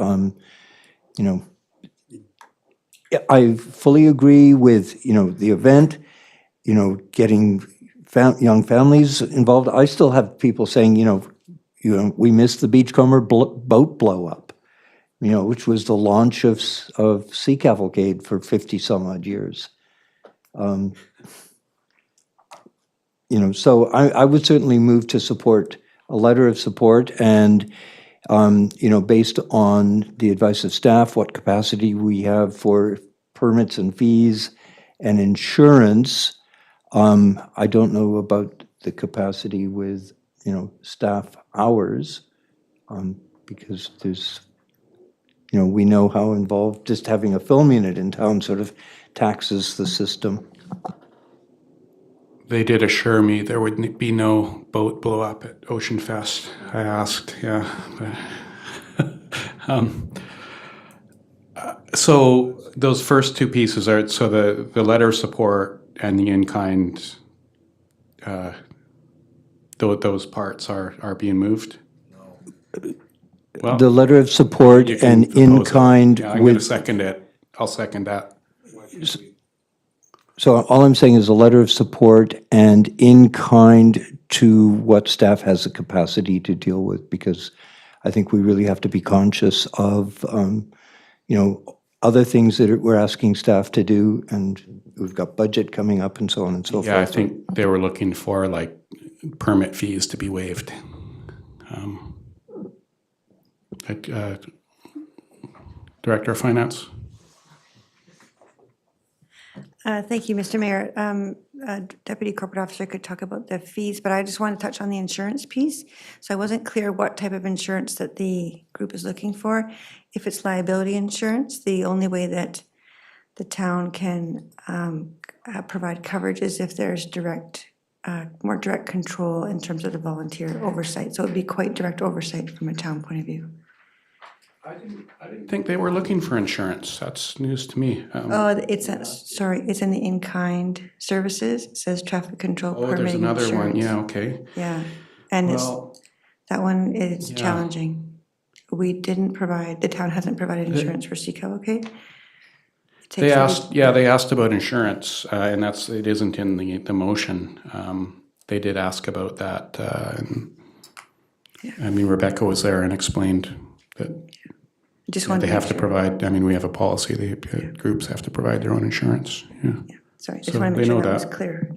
S4: I fully agree with, the event, getting young families involved. I still have people saying, we missed the Beachcomber boat blow up, which was the launch of Sea Cavalcade for 50 some odd years. So I would certainly move to support a letter of support, and based on the advice of staff, what capacity we have for permits and fees and insurance. I don't know about the capacity with, staff hours, because there's, we know how involved just having a film unit in town sort of taxes the system.
S3: They did assure me there would be no boat blow up at Ocean Fest. I asked, yeah. So those first two pieces are, so the letter of support and the in-kind, those parts are being moved? Well,
S4: The letter of support
S3: you can
S4: and
S3: propose it.
S4: in-kind
S3: Yeah, I'm going to
S4: with,
S3: second it. I'll second that.
S4: so all I'm saying is a letter of support and in-kind to what staff has the capacity to deal with, because I think we really have to be conscious of, other things that we're asking staff to do, and we've got budget coming up and so on and so
S3: Yeah, I
S4: forth.
S3: think they were looking for like permit fees to be waived. Director of Finance?
S8: Thank you, Mr. Mayor. Deputy Corporate Officer could talk about the fees, but I just want to touch on the insurance piece. So I wasn't clear what type of insurance that the group is looking for. If it's liability insurance, the only way that the town can provide coverage is if there's more direct control in terms of the volunteer oversight. So it would be quite direct oversight from a town point of view.
S3: I didn't think they were looking for insurance. That's news to me.
S8: Oh, it's in the in-kind services. It says traffic control
S3: Oh, there's
S8: permitting
S3: another one.
S8: insurance.
S3: Yeah, okay.
S8: Yeah, and
S3: Well,
S8: that one is
S3: yeah.
S8: challenging. The town hasn't provided insurance for Seco, okay?
S3: They asked about insurance, and it isn't in the motion. They did ask about that, and I mean, Rebecca was there and explained that
S8: Just wanted
S3: they
S8: to
S3: have
S8: make
S3: to
S8: sure.
S3: provide, I mean, we have a policy, groups have to provide their own insurance, yeah.
S8: Sorry, just
S3: So
S8: want to
S3: they
S8: make sure
S3: know
S8: that was
S3: that.
S8: clear.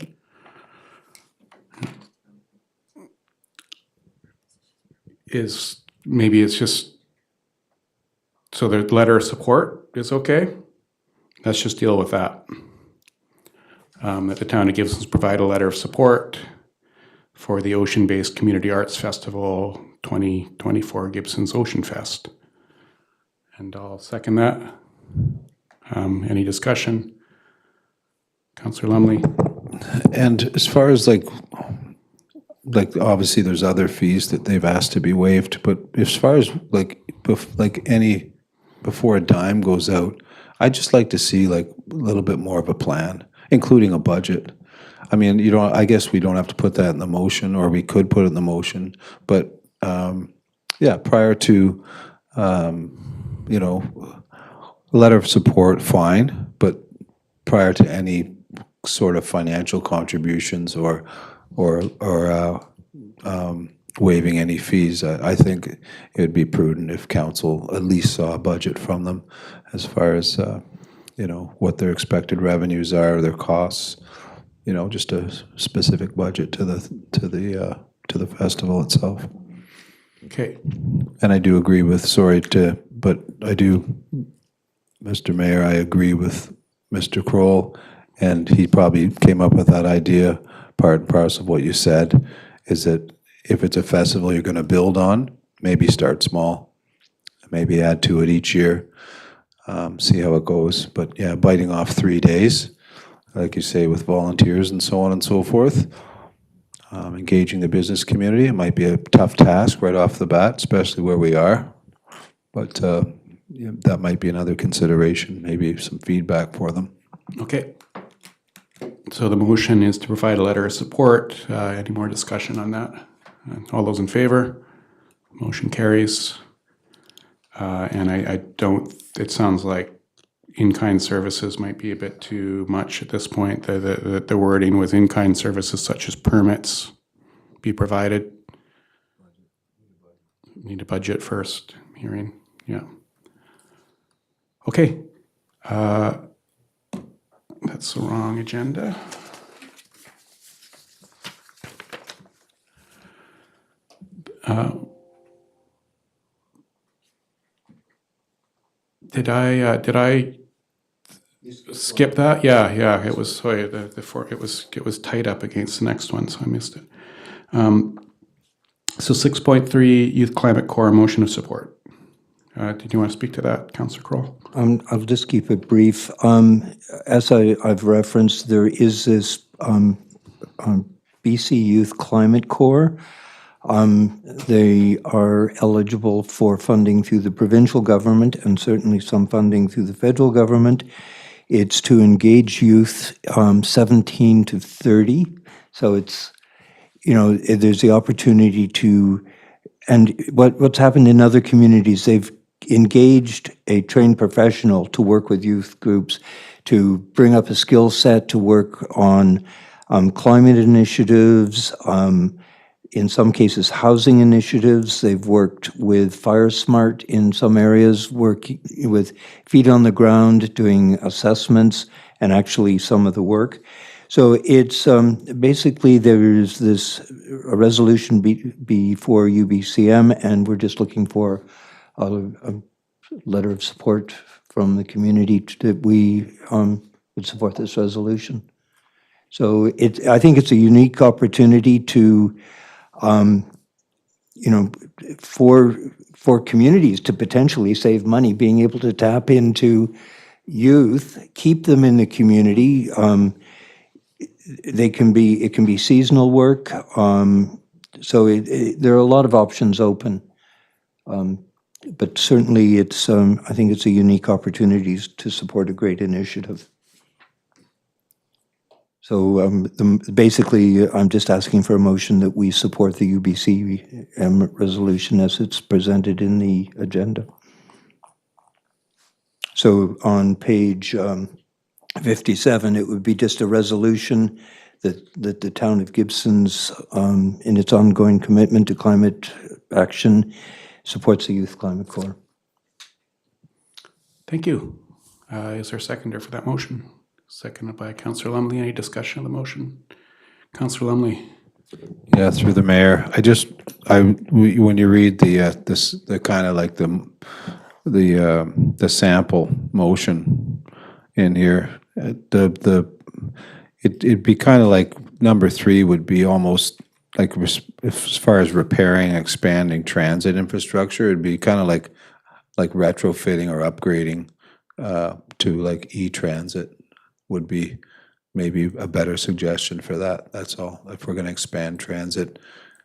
S3: Maybe it's just, so the letter of support is okay? Let's just deal with that. That the town of Gibsons provide a letter of support for the Ocean-Based Community Arts Festival 2024 Gibsons Ocean Fest. And I'll second that. Any discussion? Councillor Lumley?
S7: And as far as like obviously there's other fees that they've asked to be waived, but as far as before a dime goes out, I'd just like to see like a little bit more of a plan, including a budget. I mean, I guess we don't have to put that in the motion, or we could put it in the motion, but prior to, letter of support, fine, but prior to any sort of financial contributions or waiving any fees, I think it would be prudent if council at least saw a budget from them as far as, what their expected revenues are, their costs, just a specific budget to the festival itself.
S3: Okay.
S7: And I do agree with, Mr. Mayor, I agree with Mr. Kroll, and he probably came up with that idea, part and parcel of what you said, is that if it's a festival you're going to build on, maybe start small, maybe add to it each year, see how it goes. But yeah, biting off 3 days, like you say, with volunteers and so on and so forth, engaging the business community, it might be a tough task right off the bat, especially where we are. But that might be another consideration, maybe some feedback for them.
S3: Okay. So the motion is to provide a letter of support. Any more discussion on that? All those in favor? Motion carries. And I don't, it sounds like in-kind services might be a bit too much at this point. The wording with in-kind services such as permits be provided. Need a budget first, hearing, yeah. Okay. That's the wrong agenda. Did I skip that? Yeah. It was sorry. It was tied up against the next one, so I missed it. So 6.3 Youth Climate Corps motion of support. Did you want to speak to that, Councillor Kroll?
S4: I'll just keep it brief. As I've referenced, there is this BC Youth Climate Corps. They are eligible for funding through the provincial government and certainly some funding through the federal government. It's to engage youth 17 to 30. So it's, there's the opportunity to, and what's happened in other communities, they've engaged a trained professional to work with youth groups, to bring up a skill set, to work on climate initiatives, in some cases, housing initiatives. They've worked with Fire Smart in some areas, working with feet on the ground, doing assessments, and actually some of the work. So it's basically there's a resolution before UBCM, and we're just looking for a letter of support from the community that we would support this resolution. So I think it's a unique opportunity to for communities to potentially save money, being able to tap into youth, keep them in the community. It can be seasonal work. So there are a lot of options open. But certainly I think it's a unique opportunity to support a great initiative. So basically, I'm just asking for a motion that we support the UBCM resolution as it's presented in the agenda. So on page 57, it would be just a resolution that the town of Gibsons, in its ongoing commitment to climate action, supports the Youth Climate Corps.
S3: Thank you. Is there a seconder for that motion? Seconded by Councillor Lumley. Any discussion of the motion? Councillor Lumley.
S7: Yeah, through the mayor. When you read the kind of like the sample motion in here, it'd be kind of like number 3 would be almost like as far as repairing, expanding transit infrastructure. It'd be kind of like retrofitting or upgrading to like e-transit would be maybe a better suggestion for that. That's all. If we're going to expand transit,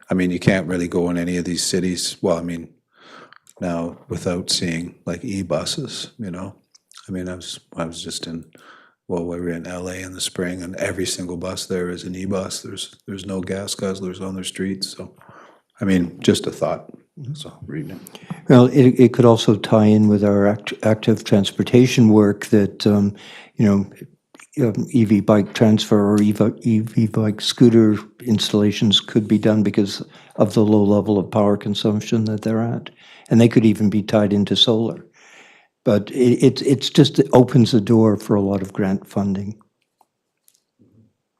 S7: I mean, you can't really go in any of these cities. Well, I mean, now without seeing like e-buses, I mean, I was just we were in LA in the spring, and every single bus there is an e-bus. There's no gas guzzlers on their streets. So, I mean, just a thought. So, reading it.
S4: Well, it could also tie in with our active transportation work that, EV bike transfer or EV bike scooter installations could be done because of the low level of power consumption that they're at. And they could even be tied into solar. But it opens the door for a lot of grant funding.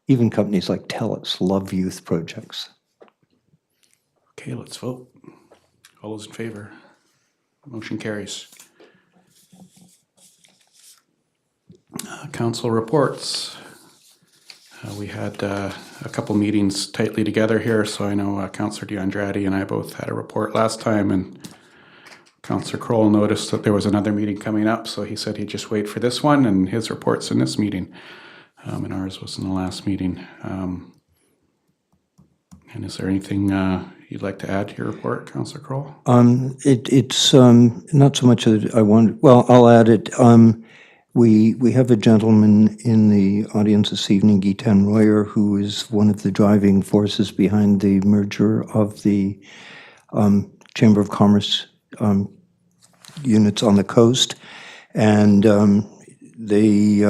S4: Even companies like TELUS love youth projects.
S3: Okay, let's vote. All those in favor? Motion carries. Council reports. We had a couple meetings tightly together here, so I know Councillor DeAndrade and I both had a report last time, and Councillor Kroll noticed that there was another meeting coming up, so he said he'd just wait for this one, and his report's in this meeting, and ours was in the last meeting. And is there anything you'd like to add to your report, Councillor Kroll?
S4: It's not so much that I want. Well, I'll add it. We have a gentleman in the audience this evening, Gitan Royer, who is one of the driving forces behind the merger of the Chamber of Commerce units on the coast, and they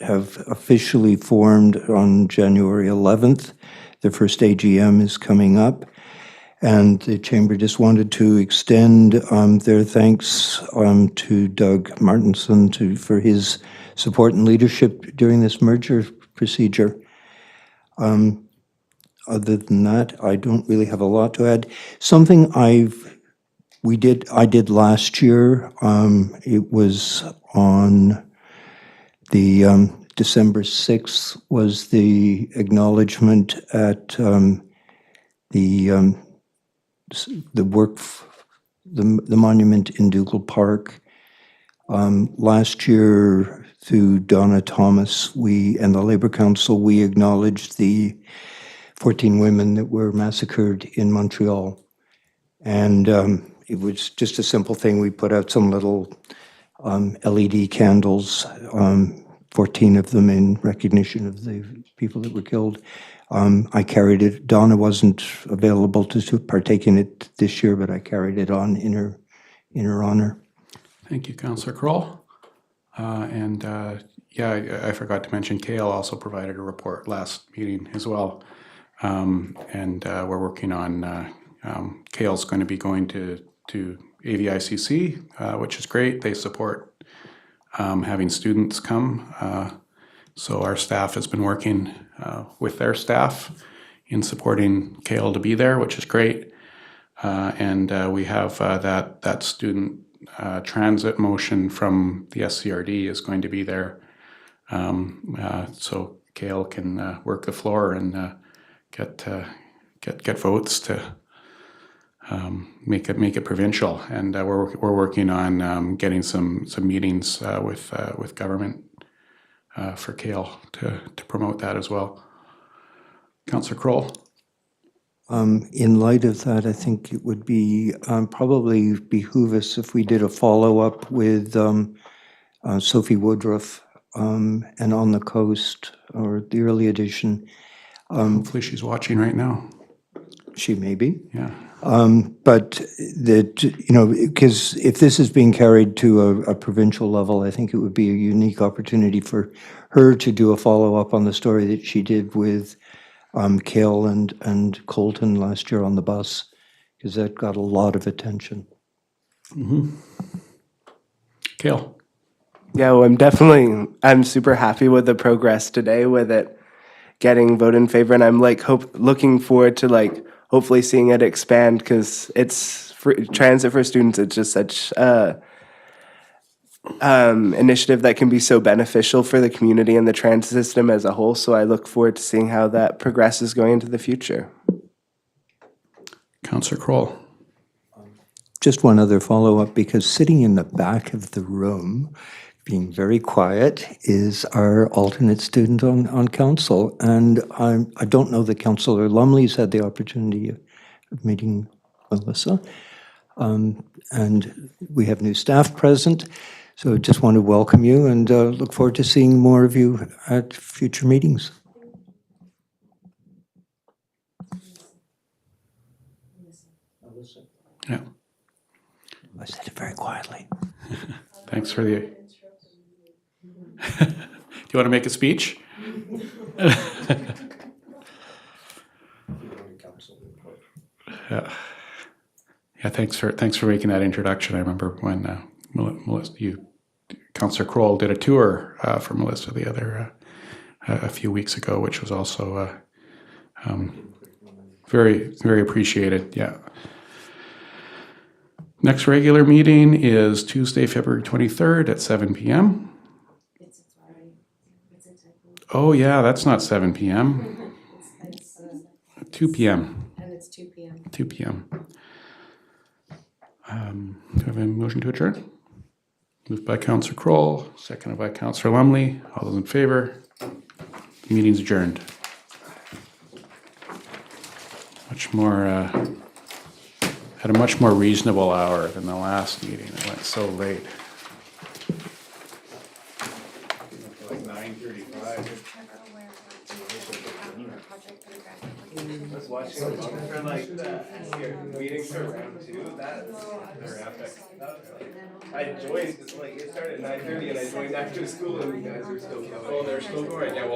S4: have officially formed on January 11th. Their first AGM is coming up, and the Chamber just wanted to extend their thanks to Doug Martinson for his support and leadership during this merger procedure. Other than that, I don't really have a lot to add. Something I did last year, it was on the December 6th, was the acknowledgement at the monument in Dougal Park. Last year, through Donna Thomas, we and the Labour Council, we acknowledged the 14 women that were massacred in Montreal. And it was just a simple thing. We put out some little LED candles, 14 of them in recognition of the people that were killed. I carried it. Donna wasn't available to partake in it this year, but I carried it on in her honor.
S3: Thank you, Councillor Kroll. Yeah, I forgot to mention, Kale also provided a report last meeting as well. We're working on, Kale's going to be going to AVICC, which is great. They support having students come. So our staff has been working with their staff in supporting Kale to be there, which is great. We have that student transit motion from the SCRD is going to be there. So Kale can work the floor and get votes to make it provincial. And we're working on getting some meetings with government for Kale to promote that as well. Councillor Kroll.
S4: In light of that, I think it would be probably behoove us if we did a follow-up with Sophie Woodruff and On the Coast, or the early edition.
S3: Hopefully she's watching right now.
S4: She may be.
S3: Yeah.
S4: But that, because if this is being carried to a provincial level, I think it would be a unique opportunity for her to do a follow-up on the story that she did with Kale and Colton last year on the bus, because that got a lot of attention.
S3: Mm-hmm. Kale.
S5: Yeah, well, I'm super happy with the progress today with it getting vote in favor, and I'm looking forward to hopefully seeing it expand, because it's transit for students. It's just such a initiative that can be so beneficial for the community and the transit system as a whole. So I look forward to seeing how that progresses going into the future.
S3: Councillor Kroll.
S4: Just one other follow-up, because sitting in the back of the room, being very quiet, is our alternate student on council. And I don't know that Councillor Lumley's had the opportunity of meeting Melissa. And we have new staff present. So just want to welcome you and look forward to seeing more of you at future meetings.
S3: Yeah.
S4: I said it very quietly.
S3: Thanks for the... Do you want to make a speech? Yeah. Yeah, thanks for making that introduction. I remember when Melissa, Councillor Kroll did a tour for Melissa the other a few weeks ago, which was also very, very appreciated. Yeah. Next regular meeting is Tuesday, February 23rd at 7 p.m. Oh yeah, that's not 7 p.m. 2 p.m.
S1: And it's 2 p.m.
S3: 2 p.m. Do I have a motion to adjourn? Moved by Councillor Kroll, seconded by Councillor Lumley. All those in favor? The meeting's adjourned. At a much more reasonable hour than the last meeting. It went so late.
S7: Like 9:35.
S5: I was watching for the meetings for round 2. That's epic. I joined, it started at 9:30 and I joined after school and you guys were still going. Oh, they're still going, yeah. Well,